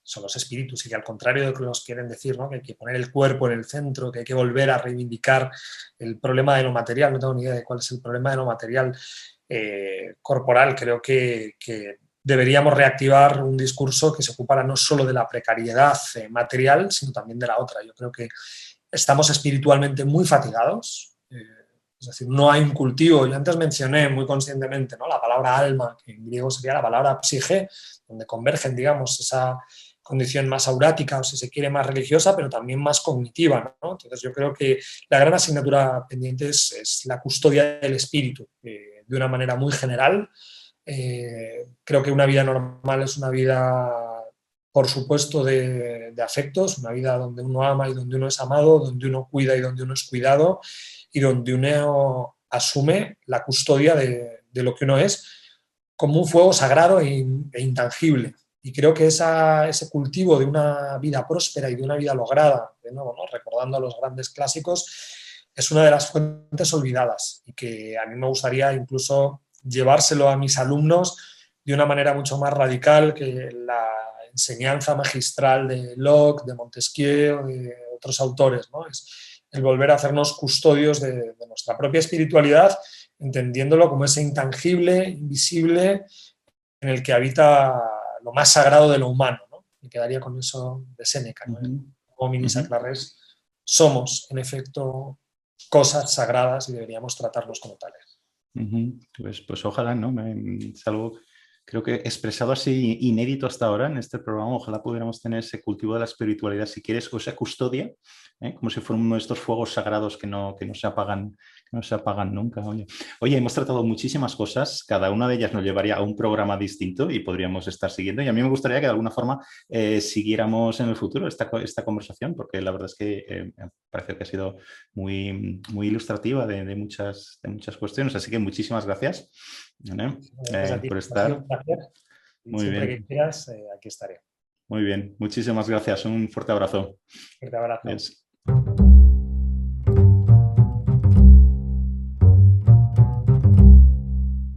son los espíritus y que al contrario de lo que nos quieren decir, ¿no? Que hay que poner el cuerpo en el centro, que hay que volver a reivindicar el problema de lo material, no tengo ni idea de cuál es el problema de lo material corporal, creo que deberíamos reactivar un discurso que se ocupara no solo de la precariedad material, sino también de la otra. Yo creo que estamos espiritualmente muy fatigados, es decir, no hay un cultivo. Yo antes mencioné muy conscientemente, ¿no?, la palabra alma, que en griego sería la palabra psique, donde convergen, digamos, esa condición más aurática, o si se quiere más religiosa, pero también más cognitiva, ¿no? Entonces yo creo que la gran asignatura pendiente es la custodia del espíritu, de una manera muy general. Creo que una vida normal es una vida, por supuesto, de afectos, una vida donde uno ama y donde uno es amado, donde uno cuida y donde uno es cuidado, y donde uno asume la custodia de lo que uno es como un fuego sagrado e intangible. Y creo que ese cultivo de una vida próspera y de una vida lograda, de nuevo, ¿no?, recordando a los grandes clásicos, es una de las fuentes olvidadas y que a mí me gustaría incluso llevárselo a mis alumnos de una manera mucho más radical que la enseñanza magistral de Locke, de Montesquieu, de otros autores, ¿no? Es el volver a hacernos custodios de nuestra propia espiritualidad, entendiéndolo como ese intangible, invisible, en el que habita lo más sagrado de lo humano, ¿no? Me quedaría con eso de Séneca, ¿no? Como Minis Aclares, somos, en efecto, cosas sagradas y deberíamos tratarlos como tales. Pues ojalá, ¿no? Es algo, creo que expresado así inédito hasta ahora en este programa. Ojalá pudiéramos tener ese cultivo de la espiritualidad, si quieres, o esa custodia, como si fuera uno de estos fuegos sagrados que no se apagan nunca. Oye, hemos tratado muchísimas cosas, cada una de ellas nos llevaría a un programa distinto y podríamos estar siguiendo. Y a mí me gustaría que de alguna forma siguiéramos en el futuro esta conversación, porque la verdad es que me parece que ha sido muy, muy ilustrativa de muchas cuestiones. Así que muchísimas gracias por estar. Un placer. Muy Siempre bien. que quieras, aquí estaré. Muy bien. Muchísimas gracias. Un fuerte abrazo. Fuerte abrazo. Adiós.